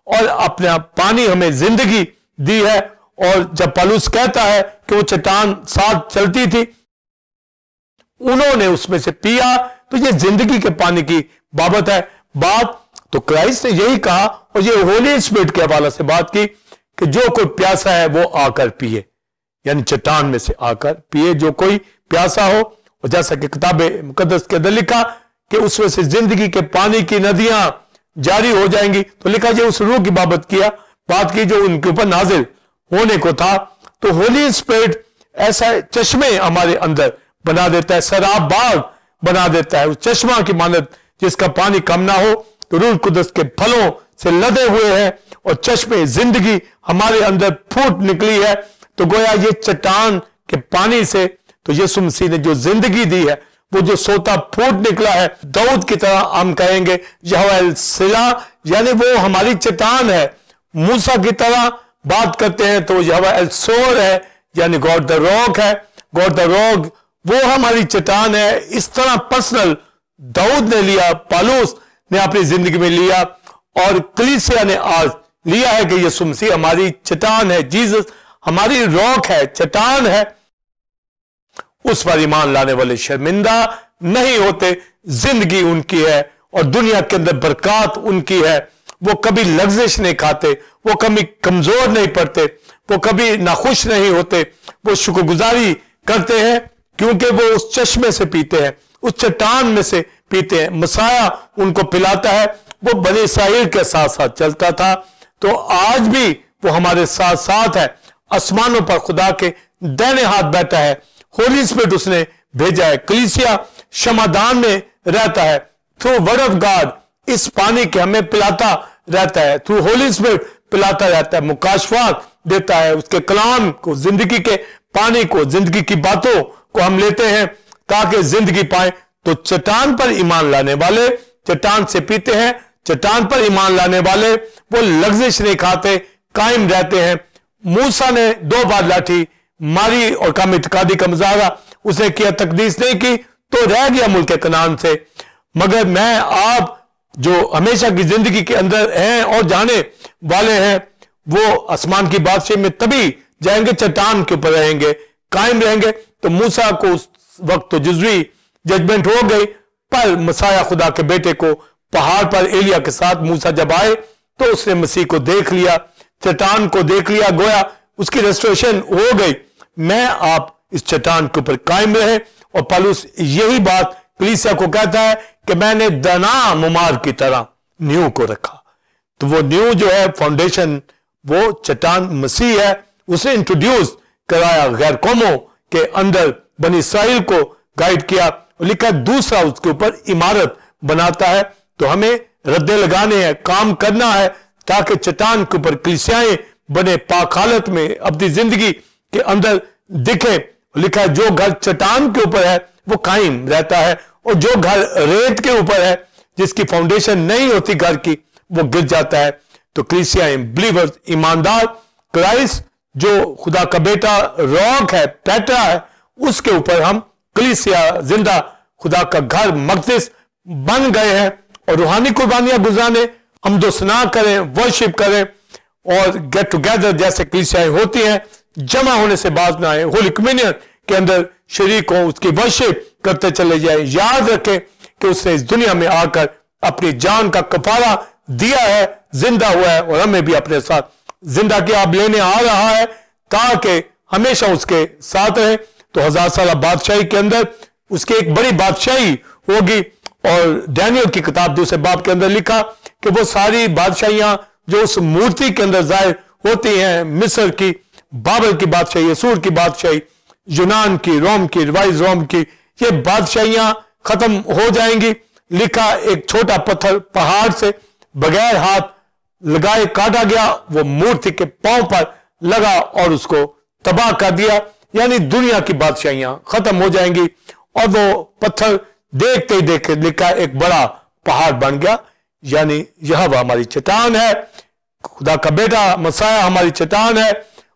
और अपना पानी हमें जिंदगी दी है। और जब पौलुस कहता है कि वो चट्टान साथ चलती थी, उन्होंने उसमें से पिया, तो ये जिंदगी के पानी की बाबत है बात। तो क्राइस्ट ने यही कहा और ये होली स्पिरिट के हवाले से बात की कि जो कोई प्यासा है वो आकर पिए, यानी चट्टान में से आकर पिए जो कोई प्यासा हो। और जैसा कि किताबे मुकद्दस के अंदर लिखा कि उसमें से जिंदगी के पानी की नदियां जारी हो जाएंगी। तो लिखा जो उस रूह की बात की जो उनके ऊपर नाजिल होने को था। तो होली स्पिरिट ऐसा चश्मे हमारे अंदर बना देता है, शराब बाग बना देता है, उस चश्मा की मानद जिसका पानी कम ना हो। तो रूह कुदस के फलों से लदे हुए हैं और चश्मे जिंदगी हमारे अंदर फूट निकली है। तो गोया ये चट्टान के पानी से तो यीशु मसीह ने जो जिंदगी दी है, वो जो सोता फूट निकला है, दाऊद की तरह हम कहेंगे यहोवा एल सिला, यानी वो हमारी चट्टान है। मूसा की तरह बात करते हैं तो यहोवा एल सोर है, यानी गॉड द रॉक है। गॉड द रॉक वो हमारी चट्टान है। इस तरह पर्सनल दाऊद ने लिया, पौलुस ने अपनी जिंदगी में लिया, और कलीसिया ने आज लिया है कि यीशु मसीह हमारी चट्टान है, जीसस हमारी रॉक है, चट्टान है। उस पर ईमान लाने वाले शर्मिंदा नहीं होते, जिंदगी उनकी है और दुनिया के अंदर बरकत उनकी है। वो कभी लग्जिश नहीं खाते, वो कभी कमजोर नहीं पड़ते, वो कभी नाखुश नहीं होते, वो शुक्रगुजारी करते हैं क्योंकि वो उस चश्मे से पीते हैं, उस चट्टान में से पीते हैं। मसाया उनको पिलाता है। वो बनी इस्राएल के साथ साथ चलता था, तो आज भी वो हमारे साथ साथ है। आसमानों पर खुदा के दाहिने हाथ बैठा है, होली स्पिरिट उसने भेजा है। कलीसिया समाधान में रहता है, थ्रू वर्ड ऑफ गॉड इस पानी के हमें पिलाता रहता है, थ्रू होली स्पिरिट पिलाता रहता है, मुकाशफात देता है। उसके कलाम को, जिंदगी के पानी को, जिंदगी की बातों को हम लेते हैं ताकि जिंदगी पाए। तो चट्टान पर ईमान लाने वाले चट्टान से पीते हैं, चट्टान पर ईमान लाने वाले वो लग्जिश नहीं खाते, कायम रहते हैं। मूसा ने 2 बार लाठी मारी और कम इत्कादी का मुजाहरा उसने किया, तकदीस नहीं की तो रह गया मुल्क कनान से। मगर मैं आप जो हमेशा की जिंदगी के अंदर हैं और जाने वाले हैं, वो आसमान की बादशाही में तभी जाएंगे चट्टान के ऊपर रहेंगे, कायम रहेंगे। तो मूसा को उस वक्त तो जुज़वी जजमेंट हो गई, पर मसाया खुदा के बेटे को पहाड़ पर एलिया के साथ मूसा जब आए तो उसने मसीह को देख लिया, चट्टान को देख लिया, गोया उसकी रेस्टोरेशन हो गई। मैं आप इस चट्टान के ऊपर कायम रहे। और पौलुस यही बात कलीसिया को कहता है कि मैंने दना मुमार की तरह नींव को रखा। तो वो नींव जो है, फाउंडेशन, वो चट्टान मसीह है। उसे इंट्रोड्यूस कराया, गैर कौमों के अंदर बनी इस्राएल को गाइड किया, लिखा दूसरा उसके ऊपर इमारत बनाता है। तो हमें रद्दे लगाने हैं, काम करना है ताकि चट्टान के ऊपर कलीसियाएं बने, पाक हालत में अपनी जिंदगी के अंदर दिखे। लिखा है जो घर चट्टान के ऊपर है वो कायम रहता है, और जो घर रेत के ऊपर है, जिसकी फाउंडेशन नहीं होती घर की, वो गिर जाता है। तो कलीसियाएं, बिलीवर्स, ईमानदार, क्राइस्ट जो खुदा का बेटा रॉक है, पैटरा है, उसके ऊपर हम कलीसिया जिंदा खुदा का घर मक़दिस बन गए हैं। और रूहानी कुर्बानियां गुजारने, हम दोसना करें, वर्शिप करें और गेट टुगेदर जैसे कलीसियाएं होती हैं, जमा होने से बाज ना आए। होली कम्युनियन के अंदर शरीक हो, उसकी वर्शिप करते चले जाए। याद रखें कि उसने इस दुनिया में आकर अपनी जान का कफारा दिया है, जिंदा हुआ है, और हमें भी अपने साथ जिंदा की आप लेने आ रहा है ताकि हमेशा उसके साथ रहे। तो 1000 साल बादशाही के अंदर उसकी एक बड़ी बादशाही होगी। और डैनियल की किताब 2 बाब के अंदर लिखा कि वो सारी बादशाहियां जो उस मूर्ति के अंदर जाहिर होती हैं, मिस्र की, बाबल की बादशाही, असूर की बादशाही, यूनान की, रोम की, रिवाइज रोम की, ये बादशाहियां खत्म हो जाएंगी। लिखा एक छोटा पत्थर पहाड़ से बगैर हाथ लगाए काटा गया, वो मूर्ति के पांव पर लगा और उसको तबाह कर दिया। यानी दुनिया की बादशाहियां खत्म हो जाएंगी, और वो पत्थर देखते ही देखते लिखा एक बड़ा पहाड़ बन गया। यानी यह वह हमारी चट्टान है, खुदा का बेटा मसाया हमारी चट्टान है,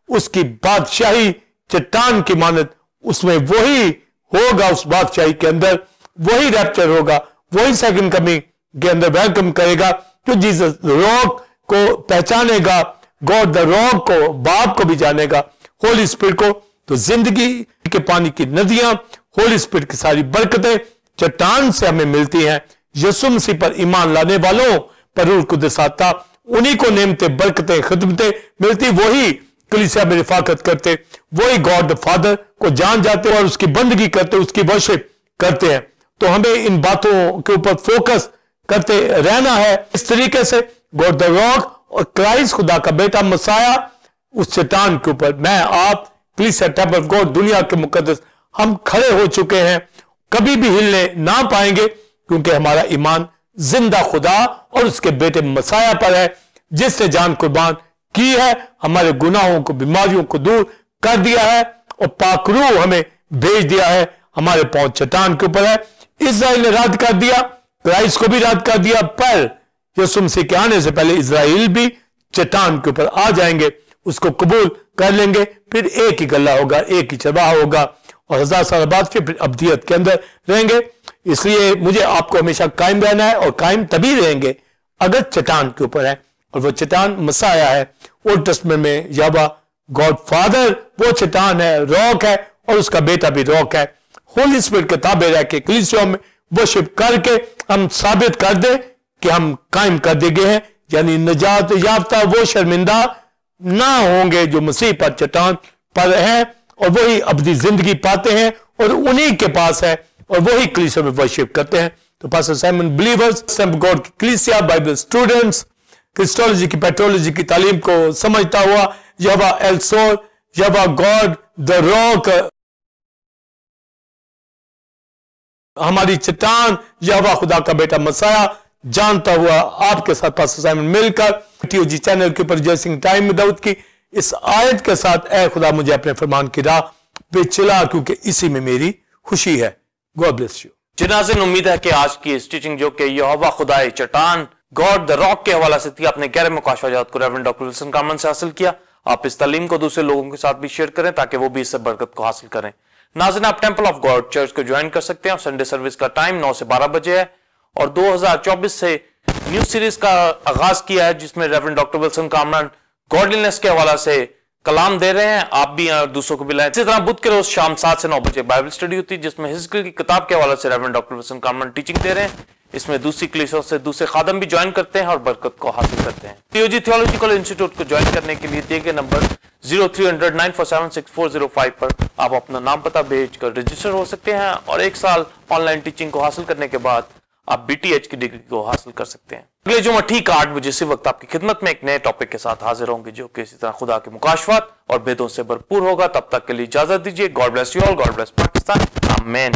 उसकी बादशाही चट्टान की मानद, उसमें वही होगा, उस बादशाही के अंदर वही रैप्चर होगा, वही सेकंड कमिंग के अंदर वेलकम करेगा, जो जीसस रॉक को पहचानेगा, गॉड द रॉक को, बाप को भी जानेगा, होली स्पिरिट को। तो जिंदगी के पानी की नदियां, होली स्पिरिट की सारी बरकतें चट्टान से हमें मिलती हैं। यीशु मसीह पर ईमान लाने वालों पर रूह कुदस आता, उन्हीं को नेमतें, बरकतें, खिदमतें मिलती, वही कलीसिया में रिफाकत करते, वही गॉड द फादर को जान जाते और उसकी बंदगी करते, उसकी वर्शिप करते हैं। तो हमें इन बातों के ऊपर फोकस करते रहना है। इस तरीके से गॉड द रॉक और क्राइस्ट खुदा का बेटा मसाया उस चट्टान के ऊपर मैं आप कलीसिया टेम्पल ऑफ गॉड दुनिया के मुकद्दस हम खड़े हो चुके हैं, कभी भी हिलने ना पाएंगे, क्योंकि हमारा ईमान जिंदा खुदा और उसके बेटे मसाया पर है, जिसने जान कुर्बान की है, हमारे गुनाहों को, बीमारियों को दूर कर दिया है और पाक रूह हमें भेज दिया है। हमारे पांव चट्टान के ऊपर है। इस्राएल ने रद्द कर दिया, क्राइस्ट को भी रद्द कर दिया, पर यीशु मसीह के आने से पहले इस्राएल भी चट्टान के ऊपर आ जाएंगे, उसको कबूल कर लेंगे, फिर एक ही गला होगा, एक ही चरवाहा होगा और 1000 साल बाद फिर अब्दियत के अंदर रहेंगे। इसलिए मुझे आपको हमेशा कायम रहना है, और कायम तभी रहेंगे अगर चट्टान के ऊपर है, और वो चट्टान मसाया है। ओल्ड टेस्टमेंट में यहोवा गॉड फादर वो चट्टान है, रॉक है, और उसका बेटा भी रॉक है। होली स्पिरिट के ताबे रह के कलीसिया में वर्शिप करके हम साबित कर दे कि हम कायम कर दिए गए हैं, यानी निजात याफ्ता वो शर्मिंदा ना होंगे जो मसीह पर चट्टान पर है, और वही अब्दी जिंदगी पाते हैं, और उन्हीं के पास है, और वही कलीसिया में वर्शिप करते हैं। तो पास्टर साइमन बिलीवर्स, गॉड की कलीसिया, बाइबल स्टूडेंट्स, क्रिस्टोलॉजी की पेट्रोलॉजी की तालीम को समझता हुआ यहोवा एल्सोर, यहोवा गॉड द रॉक, हमारी चट्टान, यहोवा खुदा का बेटा मसाया जानता हुआ आपके साथ पास्टर साइमन मिलकर टीओजी चैनल के ऊपर जयसिंह टाइम में दाऊद की इस आयत के साथ, ऐ खुदा मुझे अपने फरमान की राह पे चला, क्योंकि इसी में मेरी खुशी है। God bless you. जी नाज़रीन, उम्मीद है कि आज की इस टीचिंग जो कि यहोवा खुदाए चट्टान, गॉड द रॉक के हवाला से थी, अपने गहरे मुकाशवाजात को रेवरेंड डॉक्टर विल्सन कारमन से हासिल किया। आप इस तालीम को दूसरे लोगों के साथ भी शेयर करें ताकि वो भी इससे बरकत को हासिल करें। नाज़रीन, आप टेंपल ऑफ गॉड चर्च को ज्वाइन कर सकते हैं। संडे सर्विस का टाइम 9 से 12 बजे है, और 2024 से न्यू सीरीज का आगाज किया है, जिसमें reverend doctor Wilson Carmen godliness के हवाला से कलाम दे रहे हैं। आप भी और दूसरों को भी लाएं। इसी तरह बुध के रोज शाम 7 से 9 बजे बाइबल स्टडी होती है, जिसमें हिजकिय्याह की किताब के हवाले से reverend doctor Wilson Carmen teaching दे रहे हैं। इसमें दूसरी कलीसियाओं से दूसरे खादम भी ज्वाइन करते हैं और बरकत को हासिल करते हैं। टीओजी थियोलॉजिकल इंस्टीट्यूट को ज्वाइन करने के लिए दिए गए नंबर 0300-947-6405 पर आप अपना नाम पता भेजकर रजिस्टर हो सकते हैं, और 1 साल ऑनलाइन टीचिंग को हासिल करने के बाद आप BTH की डिग्री को हासिल कर सकते हैं। अगले जुम्मा ठीक 8 बजे इसी वक्त आपकी खिदमत में एक नए टॉपिक के साथ हाजिर होंगे, जो कि इसी तरह खुदा के मुकाशवात और भेदों से भरपूर होगा। तब तक के लिए इजाजत दीजिए। God bless you all, God bless Pakistan, आमीन।